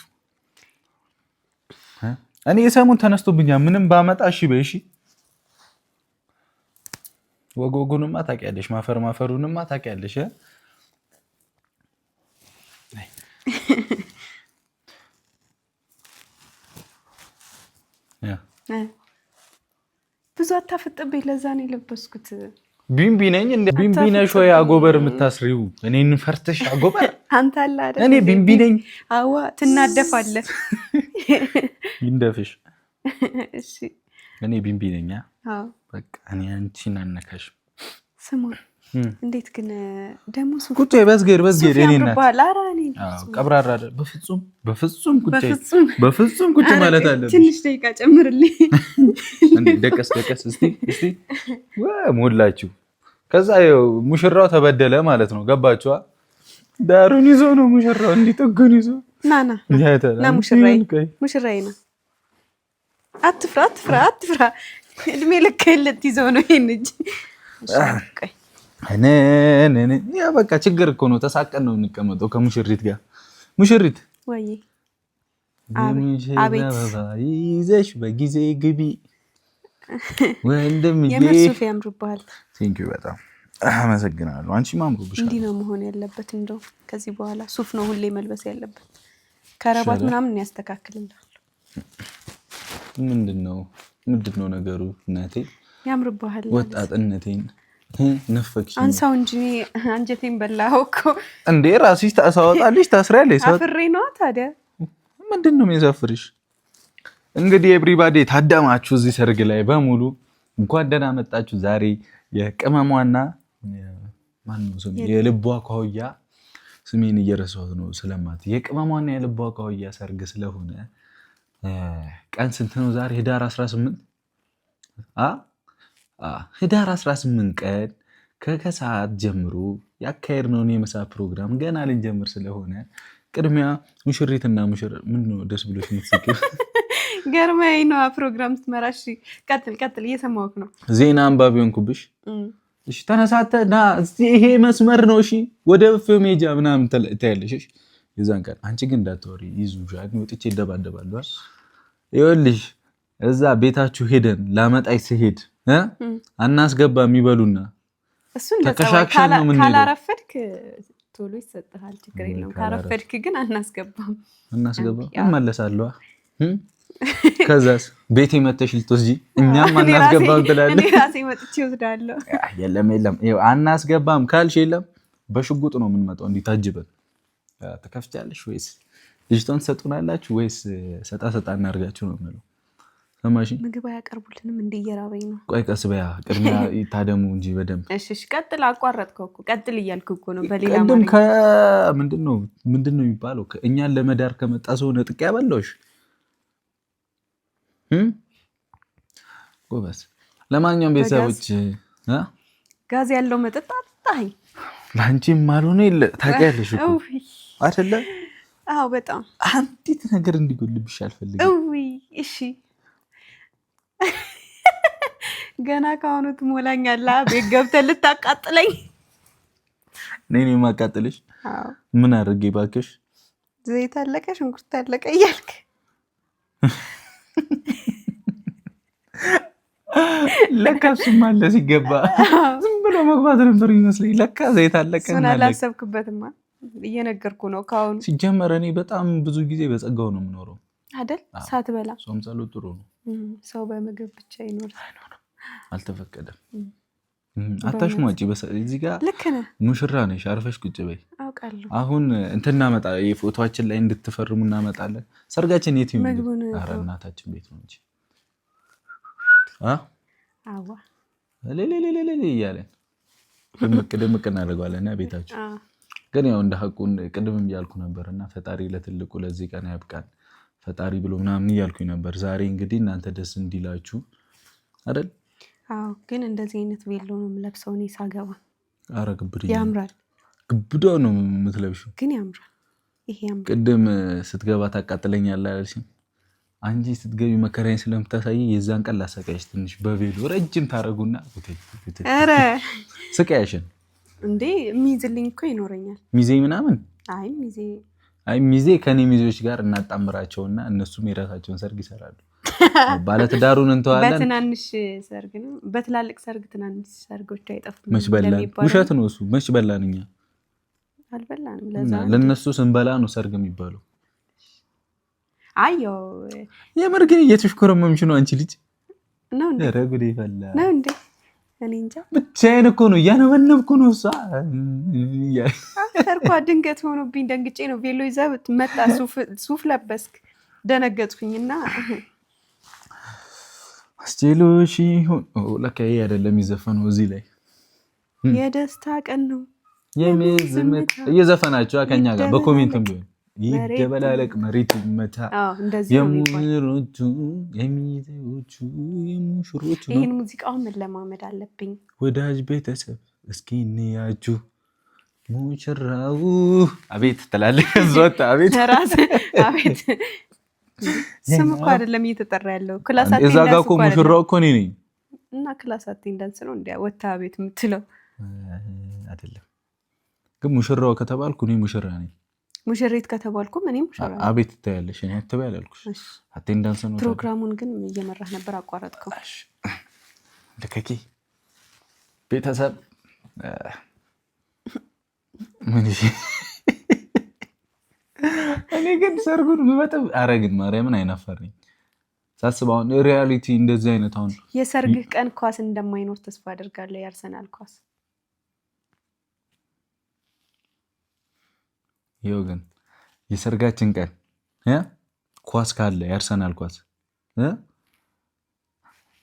እኔ የሰሙን ተነስቶብኛል። ምንም ባመጣ እሺ በይ። እሺ ወጎጉንማ ታውቂያለሽ፣ ማፈሩንማ ታውቂያለሽ። ብዙ አታፍጥብኝ። ለዛ ነው የለበስኩት። ቢምቢ ነኝ እንዴ? ቢምቢ ነሽ ወይ አጎበር የምታስሪው? እኔን ፈርተሽ አጎበር? አንተ አለ አይደል? እኔ ቢምቢ ነኝ። አዋ ትናደፋለህ። ይንደፍሽ። እሺ እኔ ቢምቢ ነኝ። አዎ በቃ እኔ አንቺን አነካሽ። ስማ እንዴት ግን ደሞ ሱቅ ቁጭ በዝገር እኔና ቀብራራ በፍጹም ቁጭ ማለት አለብሽ። ትንሽ ደቂቃ ጨምርልኝ እንዴ? ደቀስ እስቲ ሞላችሁ። ከዛ ሙሽራው ተበደለ ማለት ነው። ገባችኋ? ዳሩን ይዞ ነው ሙሽራው እንዲጠጉን ይዞ ና ሙሽራዬ ና። አትፍራ እድሜ ልክህን ልትይዘው ነው ይሄን እጅ። ያ በቃ ችግር እኮ ነው። ተሳቀን ነው የምንቀመጠው ከሙሽሪት ጋር። ሙሽሪት ወይ አቤት ይዘሽ በጊዜ ግቢ ወንድምዬ። የምርሱፍ ያምሩብሃል። ቴንኪው በጣም አመሰግናለሁ። አንቺም አምሮብሻል። እንዲህ ነው መሆን ያለበት። እንደው ከዚህ በኋላ ሱፍ ነው ሁሌ መልበስ ያለበት። ከረባት ምናምን ያስተካክልልሃል። ምንድነው ነገሩ? እናቴ ያምርብሃል። ወጣትነቴን ነፈክሽ አንሳው እንጂ አንጀቴን በላው እኮ እንዴ። ራስሽ ታሳወጣልሽ ታስሪያለሽ። አፍሬ ነው ታዲያ። ምንድነው የሚያሳፍርሽ? እንግዲህ ኤቭሪባዲ ታዳማችሁ እዚህ ሰርግ ላይ በሙሉ እንኳን ደህና መጣችሁ። ዛሬ የቅመሟና ማነው ስሙ የልቧ ካውያ ስሜን እየረሳሁት ነው ስለማት የቅመሟና የልቧ ካውያ ሰርግ ስለሆነ ቀን ስንት ነው ዛሬ? ህዳር 18 ህዳር 18 ቀን ከከሰዓት ጀምሮ ያካሄድነውን የምሳ ፕሮግራም ገና ልንጀምር ስለሆነ ቅድሚያ ሙሽሪትና ሙሽራ ምንድነው ደስ ብሎሽ የምትስቂው? ገርመኝ ነው ፕሮግራም ስትመራሽ። ቀጥል እየሰማሁህ ነው። ዜና አንባቢ ሆንኩብሽ። እሺ ተነሳተና ይሄ መስመር ነው እሺ ወደ ሜጃ ምናምን ትያለሽ። እሺ የዛን ቀን አንቺ ግን እንዳትወሪ ይዙሻል ወጥቼ ይደባደባሉ። ይኸውልሽ እዛ ቤታችሁ ሄደን ላመጣይ ሲሄድ አናስገባ የሚበሉና እሱን ተከሻክሸን ነው ምን ነው ካላረፈድክ ቶሎ ይሰጥሃል ችግር የለውም። ካረፈድክ ግን አናስገባም እመለሳለሁ። ከዛስ ቤቴ መተሽ ልትወስጂ እኛም አናስገባም ትላለህ። እኔ ራሴ መጥቼ ወስዳለሁ። የለም ይኸው አናስገባም ካልሽ የለም በሽጉጥ ነው የምንመጣው። እንዲህ ታጅበን ተከፍቻለሽ ወይስ ልጅቷን ትሰጡናላችሁ ወይስ ሰጣ እናርጋችሁ ነው የምለው። ሰማሽ? ምግብ አያቀርቡልንም እንደ እየራበኝ ነው። ቆይ ቀስ በያ ቅድሚያ ይታደሙ እንጂ በደንብ። እሺ ቀጥል። አቋረጥከው እኮ ቀጥል እያልኩ እኮ ነው። በሌላ ማለት ምንድነው የሚባለው? እኛን ለመዳር ከመጣ ሰው ነጥቅ ያበላውሽ ጎበዝ። ለማንኛውም ቤተሰቦች ጋዝ ያለው መጠጥ አጣኝ። ላንቺም ማልሆነ የለ ታውቂያለሽ እኮ አይደለ? አዎ በጣም አንዲት ነገር እንዲጎልብሽ አልፈልግም። እሺ ገና ካሁኑ ትሞላኛለህ። ቤት ገብተህ ልታቃጥለኝ። እኔ የማቃጥልሽ ምን አድርጌ ባክሽ? ዘይት አለቀ ሽንኩርት አለቀ እያልክ ለካ እሱም አለ ሲገባ ዝም ብሎ መግባት ነበር ይመስለኝ። ለካ ዘይት አለቀ እና አላሰብክበትማ። እየነገርኩ ነው ካሁኑ። ሲጀመር እኔ በጣም ብዙ ጊዜ በጸጋው ነው የምኖረው አይደል? ሳትበላ ጾም ጸሎት ጥሩ ነው። ሰው በምግብ ብቻ ይኖራል። አልተፈቀደም። አታሽሟጪ። እዚህ ጋር ልክ ነህ። ሙሽራ ነሽ፣ አርፈሽ ቁጭ በይ። አውቃለሁ። አሁን እንትን እናመጣ የፎቶአችን ላይ እንድትፈርሙ እናመጣለን። ሰርጋችን የት ይሁን? ኧረ እናታችን ቤት ነው እንጂ አዋ ለለለለለ እያለን ድምቅ እናደርገዋለን ቤታችሁ። ግን ያው እንደ ሐቁ ቅድምም እያልኩ ነበርና ፈጣሪ ለትልቁ ለዚህ ቀን ያብቃን ፈጣሪ ብሎ ምናምን እያልኩኝ ነበር። ዛሬ እንግዲህ እናንተ ደስ እንዲላችሁ አይደል? አዎ። ግን እንደዚህ አይነት ቬሎ ነው የምለብሰው እኔ ሳገባ። ኧረ ግብድ ያምራል። ግብዷ ነው የምትለብሺው ግን ያምራል። ይሄ ያምራል። ቅድም ስትገባ ታቃጥለኛለህ አልሽኝ። አንቺ ስትገቢ መከራዬን ስለምታሳይ የዛን ቀን ላሰቃይሽ ትንሽ በቬሎ ረጅም ታረጉና ኧረ ስቃይሽን እንዴ የሚይዝልኝ እኮ ይኖረኛል። ሚዜ ምናምን አይ ሚዜ ከኔ ሚዜዎች ጋር እናጣምራቸውና እነሱም የራሳቸውን ሰርግ ይሰራሉ። ባለትዳሩን እንተዋለን። በትናንሽ ሰርግ ነው። በትላልቅ ሰርግ ትናንሽ ሰርጎች አይጠፉም። መች በላን? ውሸት ነው እሱ። መች በላን? እኛ አልበላንም። ለዛ ለነሱ ስንበላ ነው ሰርግ የሚባለው። አዮ የምር ግን እየተሽኮረመምሽ ነው አንቺ ልጅ ነው እንዴ? ኧረ ጉዴ ፈላ ነው እንዴ? እኔ እንጃ ብቻዬን እኮ ነው እያነበነብኩ ነው። እሷ አፈርኳ ድንገት ሆኖብኝ ደንግጬ ነው። ቬሎ ይዘህ መጣ፣ ሱፍ ለበስክ፣ ደነገጥኩኝና አስቴሎሽ ይሁን ለካ ይሄ አይደለም የሚዘፈነው እዚህ ላይ የደስታ ቀን ነው የሚዝምት እየዘፈናችሁ ከኛ ጋር በኮሜንትም ቢሆን ይደበላለቅ መሬት ይመታ የሙሽሮቹ የሚዜዎቹ የሙሽሮቹ ነው። ይሄን ሙዚቃውን መለማመድ አለብኝ። ወዳጅ ቤተሰብ እስኪ እንያችሁ ሙሽራው አቤት ትላለህ። ዞታ አቤት ራስ አቤት ስም እኮ አይደለም እየተጠራ ያለው ክላስ አቴንዳንስ እዛ ጋር እኮ ሙሽራው እኮ እኔ ነኝ እና ክላስ አቴንዳንስ ነው እንዴ? ወታ አቤት የምትለው አይደለም። ግን ሙሽራው ከተባልኩ እኔ ሙሽራ ነኝ። ሙሽሪት ከተባልኩም እኔ ሙሽራ ነኝ። አቤት ትያለሽ። እኔ አትበይ አላልኩሽ። አቴንዳንስ ነው። ፕሮግራሙን ግን እየመራህ ነበር፣ አቋረጥከው። ለከኪ ቤተሰብ ምን ይሄ እኔ ግን ሰርጉን በጣም አረግን ማርያምን አይናፈርኝ ሳስበው። አሁን ሪያሊቲ እንደዚህ አይነት አሁን የሰርግህ ቀን ኳስ እንደማይኖር ተስፋ አደርጋለሁ። የአርሰናል ኳስ ይኸው ግን የሰርጋችን ቀን ኳስ ካለ የአርሰናል ኳስ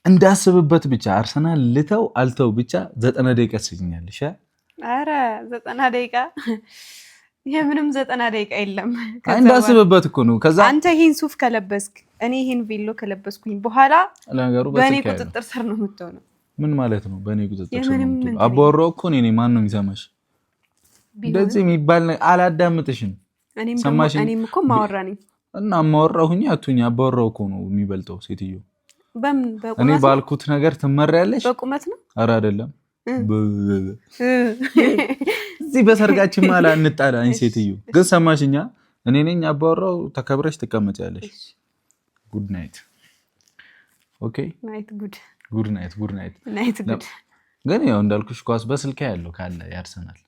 እንዳስብበት ብቻ አርሰናል ልተው አልተው ብቻ 90 ደቂቃ ትሰኛለሽ። አረ 90 ደቂቃ የምንም 90 ደቂቃ የለም። እንዳስብበት እኮ ነው። ከዛ አንተ ይሄን ሱፍ ከለበስክ እኔ ይሄን ቬሎ ከለበስኩኝ በኋላ በእኔ ቁጥጥር ስር ነው የምትሆነው። ምን ማለት ነው? በእኔ ቁጥጥር ስር ነው አባወራው እኮ እኔ ማን ነው የሚሰማሽ? እንደዚህ የሚባል አላዳምጥሽም። እኔም እኮ ማወራ ነኝ እና ማወራሁኝ አቱኝ አባወራው እኮ ነው የሚበልጠው ሴትዮ። በምን በቁመት እኔ ባልኩት ነገር ትመሪያለሽ? በቁመት ነው? ኧረ አይደለም። እዚህ በሰርጋችን ማላ እንጣላኝ ሴትዮ። ግን ሰማሽኛ? እኔ ነኝ አባወራው። ተከብረሽ ትቀመጫለሽ። ጉድ ናይት። ኦኬ ናይት ጉድ ጉድ ናይት ጉድ ናይት ናይት ጉድ። ግን ያው እንዳልኩሽ ኳስ በስልክ ያለው ካለ ያርሰናል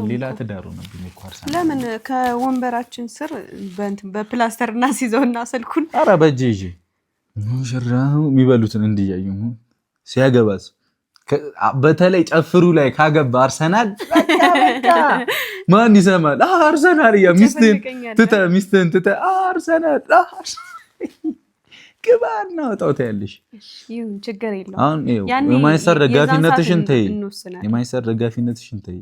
ሌላ ትዳሩ ነው የሚቆርሳል። ለምን ከወንበራችን ስር በፕላስተር እና ሲዘውና ስልኩን ኧረ በእጄ ይዤ ሙሽራው የሚበሉትን እንዲያዩ ሲያገባስ በተለይ ጨፍሩ ላይ ካገባ አርሰናል በቃ ማን ይሰማል? አርሰናል ያ ሚስትን ትተ አርሰናል ግባና ወጣውታ ያለሽ ይሁን ችግር የለውም። አሁን የማይሰር ደጋፊነትሽን ተይ፣ የማይሰር ደጋፊነትሽን ተይ።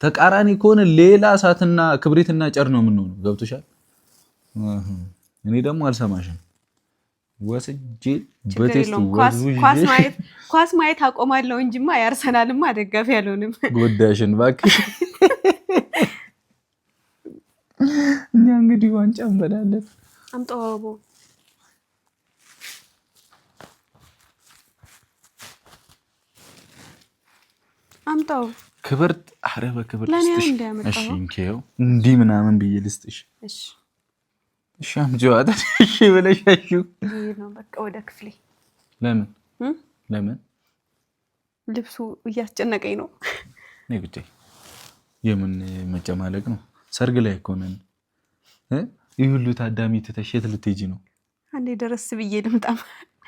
ተቃራኒ ከሆነ ሌላ እሳትና ክብሪትና ጨር ነው የምንሆነው። ገብቶሻል? እኔ ደግሞ አልሰማሽም። ወስጄ በቴስት ኳስ ማየት አቆማለሁ እንጂማ ያርሰናልማ ደጋፊ አልሆንም። ጎዳሽን እባክሽ። እኛ እንግዲህ ዋንጫ እንበላለን። አምጣው አምጣው ክብርት አረ በክብር ልስጥሽ። እሺ እንኬው እንዲህ ምናምን ብዬ ልስጥሽ። እሺ እሺ አምጪው አይደል? እሺ ብለሽሽ ነው በቃ ወደ ክፍሌ። ለምን ልብሱ እያስጨነቀኝ ነው። ነይ ግዴ የምን መጨማለቅ ነው? ሰርግ ላይ እኮ ነን። ይህ ሁሉ ታዳሚ ትተሽ የት ልትሄጂ ነው? አንዴ ደረስ ብዬ ልምጣ።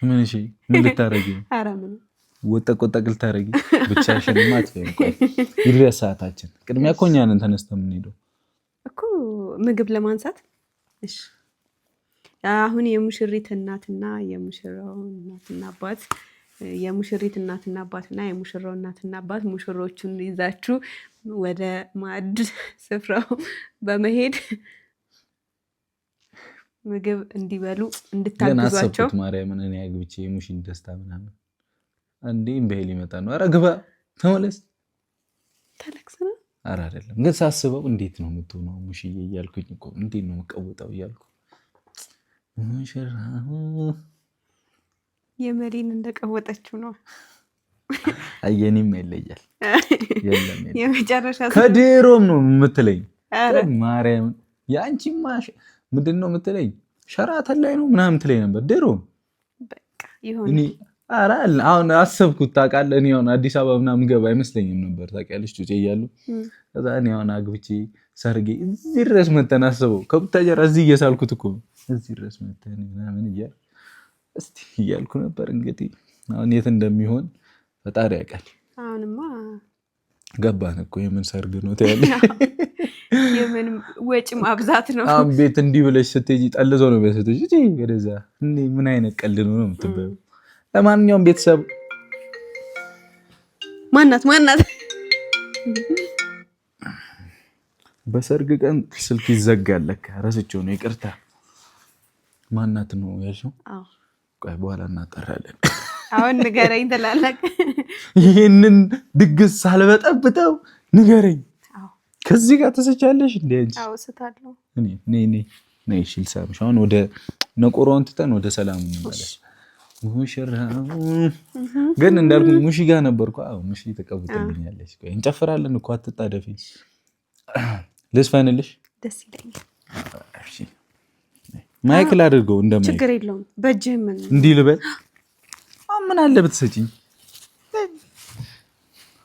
ምን እሺ ምን ልታረጊ? ኧረ ምን ወጣ ልታረጊ ብቻሽን ማጥፈን ቆይ ይድረስ ሰዓታችን። ቅድሚያ እኮ እኛ ነን ተነስተን የምንሄደው እኮ ምግብ ለማንሳት። እሺ አሁን የሙሽሪት እናትና የሙሽራው እናትና አባት የሙሽሪት እናትና አባትና የሙሽራው እናትና አባት ሙሽሮቹን ይዛችሁ ወደ ማዕድ ስፍራው በመሄድ ምግብ እንዲበሉ እንድታግዟቸው። ማርያምን እኔ አግብቼ የሙሽን ደስታ ምናምን አንዴ እምበይል ይመጣ ነው። ኧረ ግባ ተመለስ። ተለክሰና ኧረ አይደለም ግን ሳስበው እንዴት ነው የምትሆነው ሙሽዬ እያልኩኝ እኮ እንዴት ነው የምቀውጠው እያልኩ ሙሽራው የመሪን እንደቀወጠችው ነው። አየኔም ይለያል። የለም የመጨረሻ ከድሮም ነው የምትለኝ። ማርያም ያንቺማ ምንድነው የምትለኝ? ሸራተን ላይ ነው ምናምን ትለኝ ነበር ድሮም። በቃ ይሁን እኔ ኧረ አሁን አሰብኩት ታውቃለህ። እኔ አሁን አዲስ አበባ ምናምን ገባ አይመስለኝም ነበር ታውቂያለሽ ጩጬ እያሉ። ከዛ እኔ አሁን አግብቼ ሰርጌ እዚህ ድረስ መተን አስበው ከቡታጀራ እዚህ እየሳልኩት እኮ እዚህ ድረስ መተን ምናምን እያልኩ እስቲ እያልኩ ነበር። እንግዲህ አሁን የት እንደሚሆን ፈጣሪ ያውቃል። አሁንማ ገባን እኮ የምን ሰርግ ነው ታያለሽ? የምን ወጪ ማብዛት ነው። አሁን ቤት እንዲህ ብለሽ ስትሄጂ ጠልዘው ነው የሚያስቱሽ። እጂ ወደዛ እንዴ ምን አይነት ቀልድ ነው የምትበዩ? ለማንኛውም ቤተሰብ ማናት በሰርግ ቀን ስልክ ይዘጋል ለካ ረስቼው ነው ይቅርታ። ማናት ነው ያልሽው? አዎ ቆይ በኋላ እናጠራለን። አሁን ንገረኝ ትላለህ። ይሄንን ድግስ ሳልበጠብጠው ንገረኝ። አዎ ከዚህ ጋር ተሰቻለሽ እንዴ አንቺ? አዎ ስታለው ነይ እሺ ልሳምሽ። አሁን ወደ ነቆሮን ትተን ወደ ሰላም እንመለስ። ሙሽራው ግን እንዳልኩ ሙሺ ጋር ነበርኩ። አዎ ሙሺ ተቀብጠልኛለች። ቆይ እንጨፍራለን እኮ አትጣደፊ። ልስፈንልሽ? ደስ ይለኛል። እሺ ማይክል አድርገው እንደማይክ ችግር የለውም። በእጅህ ምን እንዲህ ልበል? ምን አለ ብትሰጪኝ?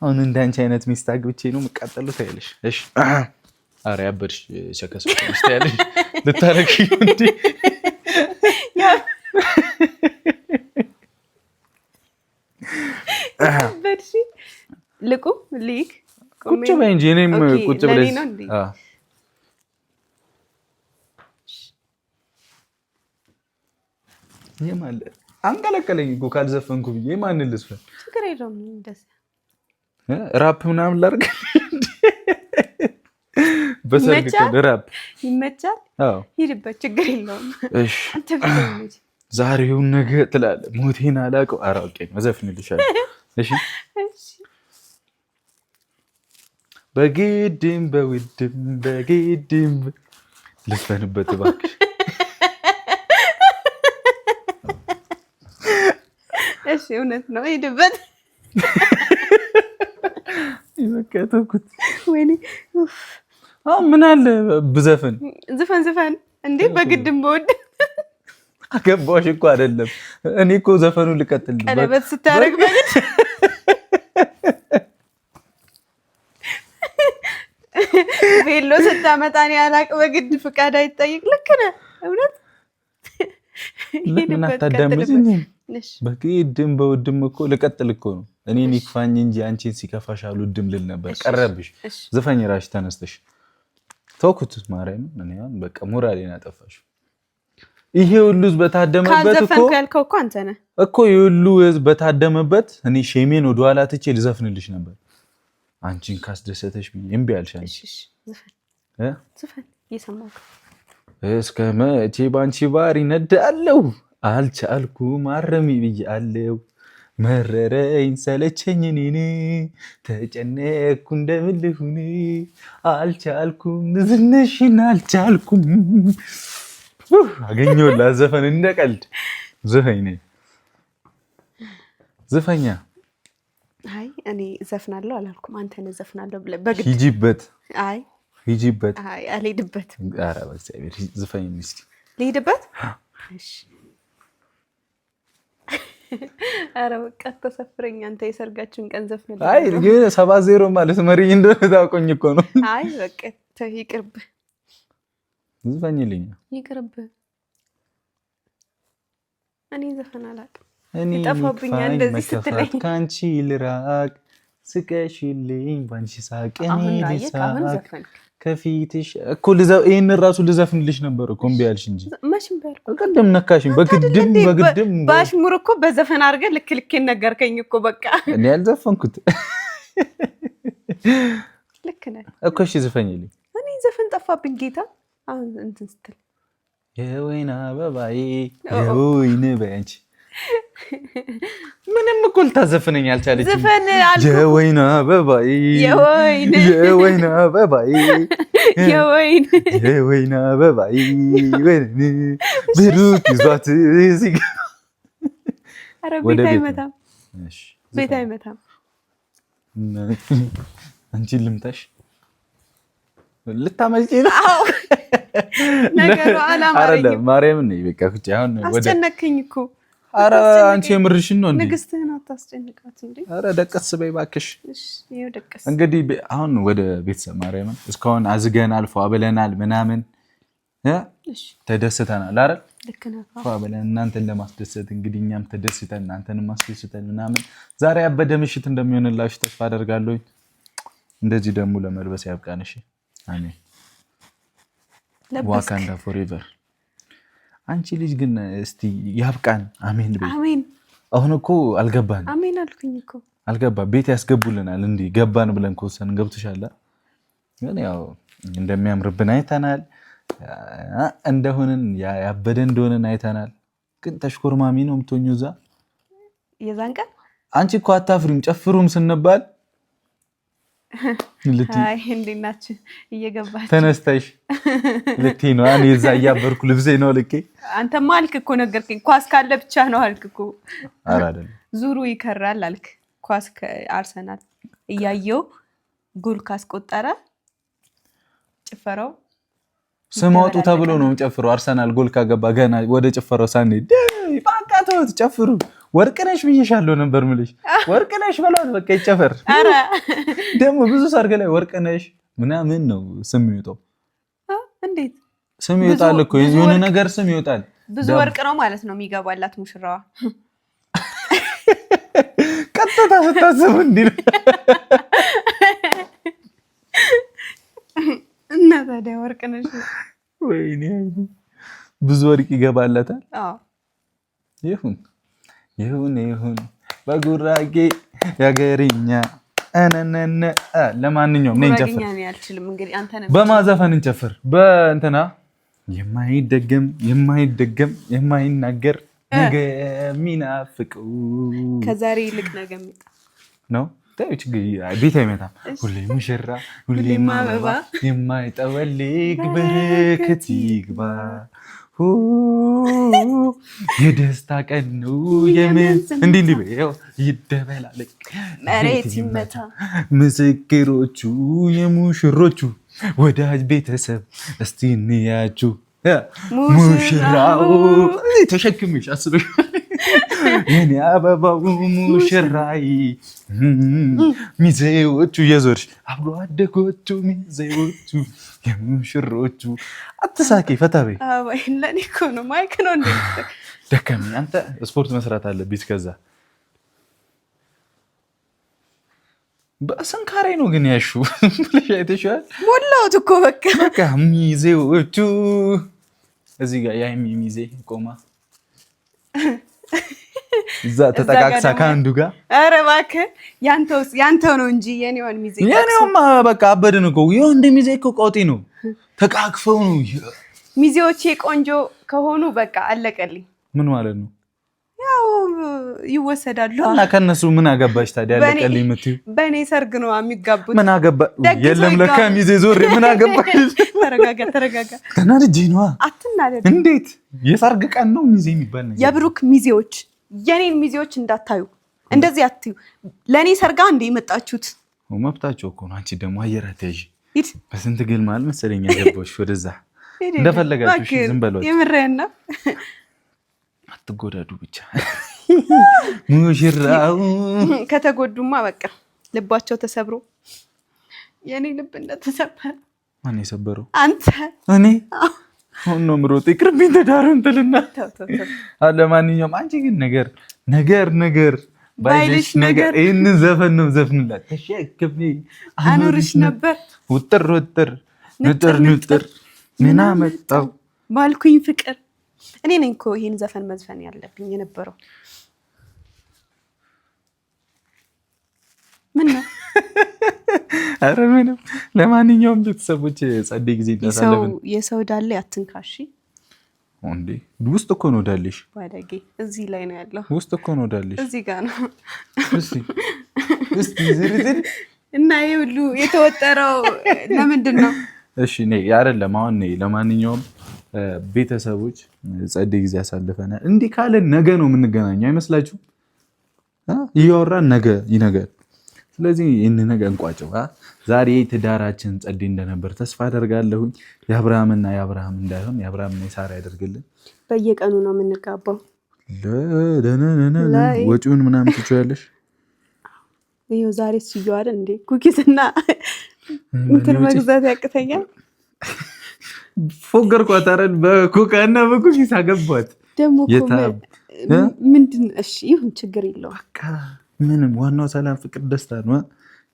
አሁን እንዳንቺ አይነት ሚስት አግብቼ ነው የምቃጠለው ታያለሽ። እሺ ኧረ ያበድሽ ሸከስ ሚስት ያለሽ ልታረቂ እንዴ? ያበድሽ ልቁም ልክ ቁጭ በይ እንጂ እኔም ቁጭ ብለሽ የማለ አንቀለቀለኝ እኮ ካልዘፈንኩ ብዬ ማን ልስፈን? ችግር የለውም እንደዚህ ራፕ ምናምን ላድርግ በሰርግ ቀን ራፕ ይመቻል። አዎ ሂድበት፣ ችግር የለውም። እሺ ዛሬውን ነገ ትላለህ። ሞቴን አላውቀው አራውቄ መዘፍንልሻለሁ። እሺ በግድም በውድም በግድም ልስፈንበት እባክሽ። እሺ እውነት ነው፣ ሂድበት። ይመከተኩት ወይኔ ምን አለ ብዘፍን? ዝፈን እንዴ! በግድም በውድም አገባሽ እኮ አይደለም። እኔ እኮ ዘፈኑን ልቀጥል ነው። ቀለበት ስታረግ በግድ ቬሎ ስታመጣ እኔ አላቅም። በግድ ፍቃድ አይጠይቅ። ልክ ነህ፣ እውነት ለምን አታዳምጪኝ? በግድም በውድም እኮ ልቀጥል እኮ ነው። እኔን ይክፋኝ እንጂ አንቺን ሲከፋሽ አልወድም ልል ነበር። ቀረብሽ። ዝፈኝ እራስሽ ተነስተሽ ተውኩት። ማርያምን እኔ አሁን በቃ ሞራሌን አጠፋሽ። ይሄ ሁሉ ህዝብ በታደመበት እኮ ያልከው እኮ አንተ ነህ እኮ። የሁሉ ህዝብ በታደመበት እኔ ሼሜን ወደኋላ ትቼ ልዘፍንልሽ ነበር። አንቺን ካስደሰተሽ ብዬ እምቢ አልሽ። አንቺ ዝፈን እየሰማሁ እስከ መቼ ባንቺ ባሪ ነዳለው? አልቻልኩም አረሚ ብያለሁ። መረረኝ ሰለቸኝ እኔን ተጨነኩ እንደምን ልሁን? አልቻልኩም ዝነሽን አልቻልኩም። አገኘሁላት ዘፈን እንደ ቀልድ ዘፈኝ ነኝ። ዘፈኛ አይ እኔ ዘፍናለሁ አላልኩም። አንተ ነህ ዘፍናለሁ ብለህ በግድ ሂጂበት። አይ ሂጂበት። አይ አልሄድበትም። ኧረ በእግዚአብሔር ዘፈኝ እስኪ ልሂድበት። እሺ ኧረ በቃ ተሰፍረኝ። አንተ የሰርጋችን ቀን ዘፍነልኝ። አይ ግን 70 ማለት መሪ እንደሆነ ታውቆኝ እኮ ነው። አይ በቃ ይቅርብ። ዝፈኝልኝ። ይቅርብ። እኔ ዘፈን አላውቅም። እኔ ይጠፋብኛል እንደዚህ ስትለኝ። ካንቺ ልራቅ ስቀሽልኝ ባንቺ ሳቅ እኔ ልሳቅ ከፊትሽ እኮ ይሄን ራሱ ልዘፍንልሽ ነበር እኮ እምቢ አልሽ እንጂ መቼም በልኩ። ቀደም ነካሽኝ። በግድም ባሽሙር እኮ በዘፈን አድርገህ ልክ ነገርከኝ እኮ በቃ እኔ ያልዘፈንኩት ልክ ነህ እኮ። እሺ ዝፈኝልኝ። እኔ ዘፈን ጠፋብኝ ጌታ። አሁን እንትን ስትል የወይን አበባዬ የወይን በአንቺ ምንም እኮ ልታዘፍነኝ አልቻለችም። ዘፈን አልኩ። የወይን አበባዬ የወይን አበባዬ የወይን አበባዬ ብሩክ ይዟት ሲገባ ኧረ ቤት አይመታም፣ ቤት አይመታም። አንቺን ልምታሽ ልታመልጪ ነው ነገሩ። አላማረኝም። ማርያምን ነው በቃ ቁጭ። አሁን ወደ አስጨነቅኝ እኮ። ኧረ አንቺ የምርሽን ነው እንዴ? ንግስትህን አታስጨንቃት እንዴ? ኧረ ደቀስ በይ እባክሽ። እሺ ይኸው ደቀስ። እንግዲህ አሁን ወደ ቤተሰብ ማርያምን እስካሁን አዝገናል፣ ፏ ብለናል ምናምን ተደስተናል አይደል? ልክ ነህ። ፏ ብለን እናንተን ለማስደሰት እንግዲህ እኛም ተደስተን እናንተንም ማስደስተን ምናምን ዛሬ ያበደ ምሽት እንደሚሆንላችሁ ተስፋ አደርጋለሁ። እንደዚህ ደግሞ ለመልበስ ያብቃን። እሺ አሜን። ዋካንዳ ፎሬቨር። አንቺ ልጅ ግን እስቲ ያብቃን። አሜን በይ። አሜን። አሁን እኮ አልገባን። አሜን አልኩኝ እኮ አልገባ። ቤት ያስገቡልናል እንዴ? ገባን ብለን ከወሰን ገብቶሻል። ግን ያው እንደሚያምርብን አይተናል፣ እንደሆነን ያበደ እንደሆነን አይተናል። ግን ተሽኮርማሚ ነው የምትሆኚው እዛ የዛን ቀን። አንቺ እኮ አታፍሪም ጨፍሩም ስንባል አይ እንዴት ናችሁ እየገባችሁ ተነስተሽ ልትይ ነው። እኔ እዛ እያበርኩ ልብሴ ነው ልኬ። አንተማ አልክ እኮ ነገርከኝ። ኳስ ካለ ብቻ ነው አልክ እኮ። ኧረ አይደለም ዙሩ ይከራል አልክ። ኳስ ከአርሰናል እያየው ጎል ካስቆጠረ ጭፈራው ስም አውጡ ተብሎ ነው የምጨፍረው። አርሰናል ጎል ካገባ ገና ወደ ጭፈራው ሳንሄድ በቃ ተውት ጨፍሩ። ወርቅነሽ ብዬሻለሁ ነበር የምልሽ። ወርቅነሽ በሏት በቃ ይጨፈር። ኧረ ደግሞ ብዙ ሰርግ ላይ ወርቅነሽ ምናምን ነው ስም ይወጣው። እንዴት ስም ይወጣል እኮ የሆነ ነገር ስም ይወጣል። ብዙ ወርቅ ነው ማለት ነው የሚገባላት ሙሽራዋ። ቀጥታ ስታስብ እንዲህ ነው። እና ታዲያ ወርቅነሽ ወይኔ ብዙ ወርቅ ይገባላታል። አዎ ይሁን በጉራጌ ያገርኛ አነነነ ለማንኛውም ነኝ ጨፍር በማዘፈን እንጨፍር በእንትና የማይደገም የማይናገር ነገ የሚናፍቀው ከዛሬ ይልቅ ነገ የሚጣ ነው ቤት አይመጣም ሁሌ ሙሽራ ሁሌ አበባ የማይጠወልግ በረከት ይግባ የደስታ ቀን ነው እንዲህ ይደበላለቅ መሬት ይመታ ምስክሮቹ የሙሽሮቹ ወዳጅ ቤተሰብ እስቲ እንያችሁ ሙሽራው ተሸክምሽ አስበሽ የኔ አበባው ሙሽራይ ሚዜዎቹ የዞርሽ አብሮ አደጎቹ ሚዜዎቹ የሙሽሮቹ አትሳቂ ፈታበይ ለኔ እኮ ነው ማይክ ነው እንዴ ደከመኝ አንተ ስፖርት መስራት አለብኝ ከዛ በሰንካሬ ነው ግን ያሹ ብለሽ አይተሻል ሞላውት እኮ በቃ ሚዜዎቹ እዚህ ጋር ያይሚ ሚዜ ቆማ እዛ ተጠቃቅሳ ከአንዱ ጋር ኧረ እባክህ ያንተው ነው እንጂ የኔውን ሚዜ የኔውማ በቃ አበድን እኮ የወንድ ሚዜ እኮ ቆጤ ነው ተቃቅፈው ነው ሚዜዎቼ ቆንጆ ከሆኑ በቃ አለቀልኝ ምን ማለት ነው ያው ይወሰዳሉ እና ከነሱ ምን አገባሽ ታዲያ አለቀልኝ የምትይው በእኔ ሰርግ ነው የሚጋቡት ምን አገባ የለም ለካ ሚዜ ዞሬ ምን አገባሽ ተረጋጋ ተናድጄ ነዋ አትናደድ እንዴት የሰርግ ቀን ነው ሚዜ የሚባል ነገር የብሩክ ሚዜዎች የኔን ሚዜዎች እንዳታዩ እንደዚህ አትዩ ለኔ ሰርጋ እንደ የመጣችሁት መብታቸው እኮ ነው አንቺ ደግሞ አየር አትያዥ በስንት ግል ማለት መሰለኝ ያገባሽ ወደዛ እንደፈለጋችሁ ዝም በሏት የምሬን ነው አትጎዳዱ ብቻ ሙሽራው ከተጎዱማ በቃ ልባቸው ተሰብሮ የኔ ልብ እንደተሰበረ ማን የሰበረው አንተ እኔ አሁን ነው ምሮጥ ይቅርብኝ ተዳሩን ትልና ለማንኛውም አንቺ ግን ነገር ባይልሽ ነገር ይህን ዘፈን ነው ዘፍንላት ተሸክሜ አኖርሽ ነበር ውጥር ንጥር ምን አመጣው ባልኩኝ ፍቅር እኔ ነኝ እኮ ይሄን ዘፈን መዝፈን ያለብኝ የነበረው ምን ነው አረ ምንም ለማንኛውም ቤተሰቦች ጸዴ ጊዜ ተሳለፈን የሰው ዳሌ አትንካሺ እንዴ ውስጥ እኮ ነው ዳልሽ ባዳጌ እዚህ ላይ ነው ያለው ውስጥ እኮ ነው ዳልሽ እዚህ ጋር ነው እስቲ ዝርዝር እና ይሄ ሁሉ የተወጠረው ለምንድን ነው እሺ ነይ አይደለም አሁን ነይ ለማንኛውም ቤተሰቦች ጸዴ ጊዜ ያሳልፈናል እንዲህ ካለ ነገ ነው የምንገናኘው አይመስላችሁ ይወራን ነገ ይነጋል ስለዚህ ይሄን ነገ እንቋጨው ዛሬ ትዳራችን ጸዴ እንደነበር ተስፋ አደርጋለሁ የአብርሃምና የአብርሃም እንዳይሆን የአብርሃምና የሳራ ያደርግልን በየቀኑ ነው የምንጋባው ወጪውን ምናምን ትችያለሽ ይሄው ዛሬ ሲዩ አይደል እንዴ ኩኪስና እንትን መግዛት ያቅተኛል ፎገርኳት አይደል በኮካና በኩኪስ አገባት ደሞ ምንድን እሺ ይሁን ችግር የለውም በቃ ምንም ዋናው ሰላም ፍቅር ደስታ ነው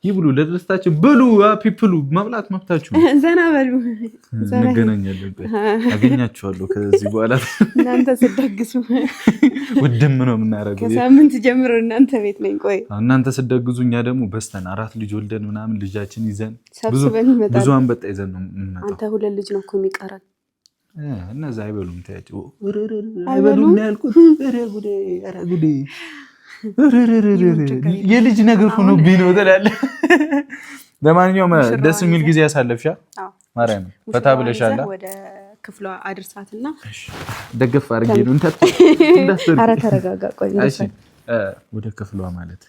ይብሉ ለደስታችሁ ብሉ ፒፕሉ መብላት መብታችሁ ዘና በሉ እንገናኛለን አገኛችኋለሁ ከዚህ በኋላ እናንተ ስደግሱ ውድም ነው የምናረገው ከሳምንት ጀምሮ እናንተ ቤት ነኝ ቆይ እናንተ ስደግዙ እኛ ደግሞ በስተን 4 ልጅ ወልደን ምናምን ልጃችን ይዘን ብዙ አንበጣ ይዘን ነው የምንመጣው አንተ ሁለት ልጅ ነው እኮ የሚቀረን እነዛ አይበሉም ታያቸው አይበሉም ነው ያልኩት ኧረ ጉዴ የልጅ ነገር ሆኖ ቢኖር ተላለ ለማንኛውም ደስ የሚል ጊዜ ያሳለፍሻ ማርያም ፈታ ብለሻል ወደ ክፍሏ አድርሳትና ደገፍ አድርጌ ነው ኧረ ተረጋጋ ቆይ እሺ ወደ ክፍሏ ማለት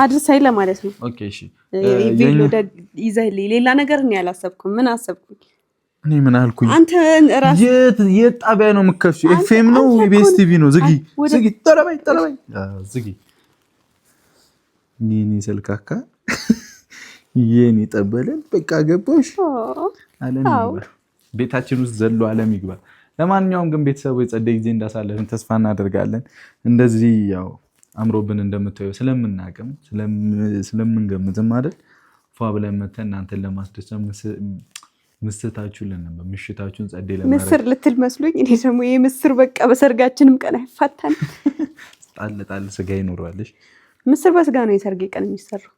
አድርሳይ ለማለት ነው ኦኬ እሺ ቪዲዮ ይዘህልኝ ሌላ ነገር ነው ያላሰብኩም ምን አሰብኩኝ እኔ ምን አልኩኝ አንተ ራስ የት ጣቢያ ነው የምከፍሽ ኤፍኤም ነው ኢቢኤስ ቲቪ ነው ዝጊ ጠረበይ ዝጊ የኔ ሰልካካ የኔ ጠበለን በቃ ገባሽ አለም ይግባ ቤታችን ውስጥ ዘሎ አለም ይግባ ለማንኛውም ግን ቤተሰቦች ጸዴ ጊዜ እንዳሳለፍን ተስፋ እናደርጋለን እንደዚህ ያው አምሮብን እንደምታዩ ስለምናቀም ስለምንገምትም አይደል ፏ ብለን መተን እናንተን ለማስደሰት ምሽታችሁን ነበር ምሽታችሁን ጸዴ ለማድረግ ምስር ልትል መስሎኝ እኔ ደግሞ ይሄ ምስር በቃ በሰርጋችንም ቀን አይፋታን ጣል ስጋ ይኖራልሽ ምስር በስጋ ነው የሰርጌ ቀን የሚሰራው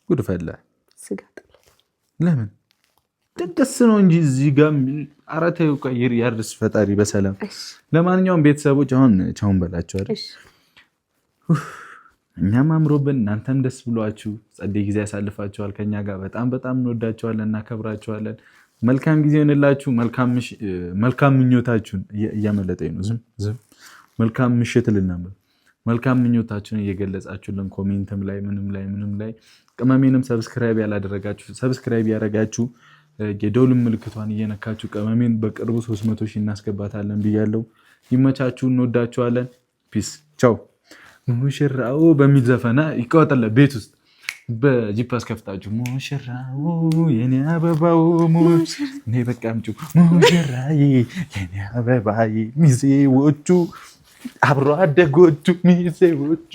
ጉድ ፈላ ስጋ ጣል ለምን ደስ ነው እንጂ እዚህ ጋር አራተው ቀይር ያርስ ፈጣሪ በሰላም ለማንኛውም ቤተሰቦች አሁን ቻውን በላችሁ አይደል እኛም አምሮብን እናንተም ደስ ብሏችሁ ጸዴ ጊዜ ያሳልፋችኋል ከኛ ጋር በጣም እንወዳችኋለን እናከብራችኋለን መልካም ጊዜ ይሁንላችሁ መልካም ምኞታችሁን እያመለጠኝ ነው ዝም መልካም ምሽት ልናምር መልካም ምኞታችሁን እየገለጻችሁልን ኮሜንትም ላይ ምንም ላይ ቅመሜንም ሰብስክራይብ ያላደረጋችሁ ሰብስክራይብ ያደረጋችሁ የደውል ምልክቷን እየነካችሁ ቅመሜን በቅርቡ 300,000 እናስገባታለን ብያለሁ ይመቻችሁ እንወዳችኋለን ፒስ ቻው ሙሽራው በሚል ዘፈና ይቀወጣል ቤት ውስጥ በጂፓስ ከፍታችሁ ሙሽራው የኔ አበባው እኔ በቃ አምጪ ሙሽራዬ የኔ አበባዬ ሚዜዎቹ አብሮ አደጎቹ ሚዜዎቹ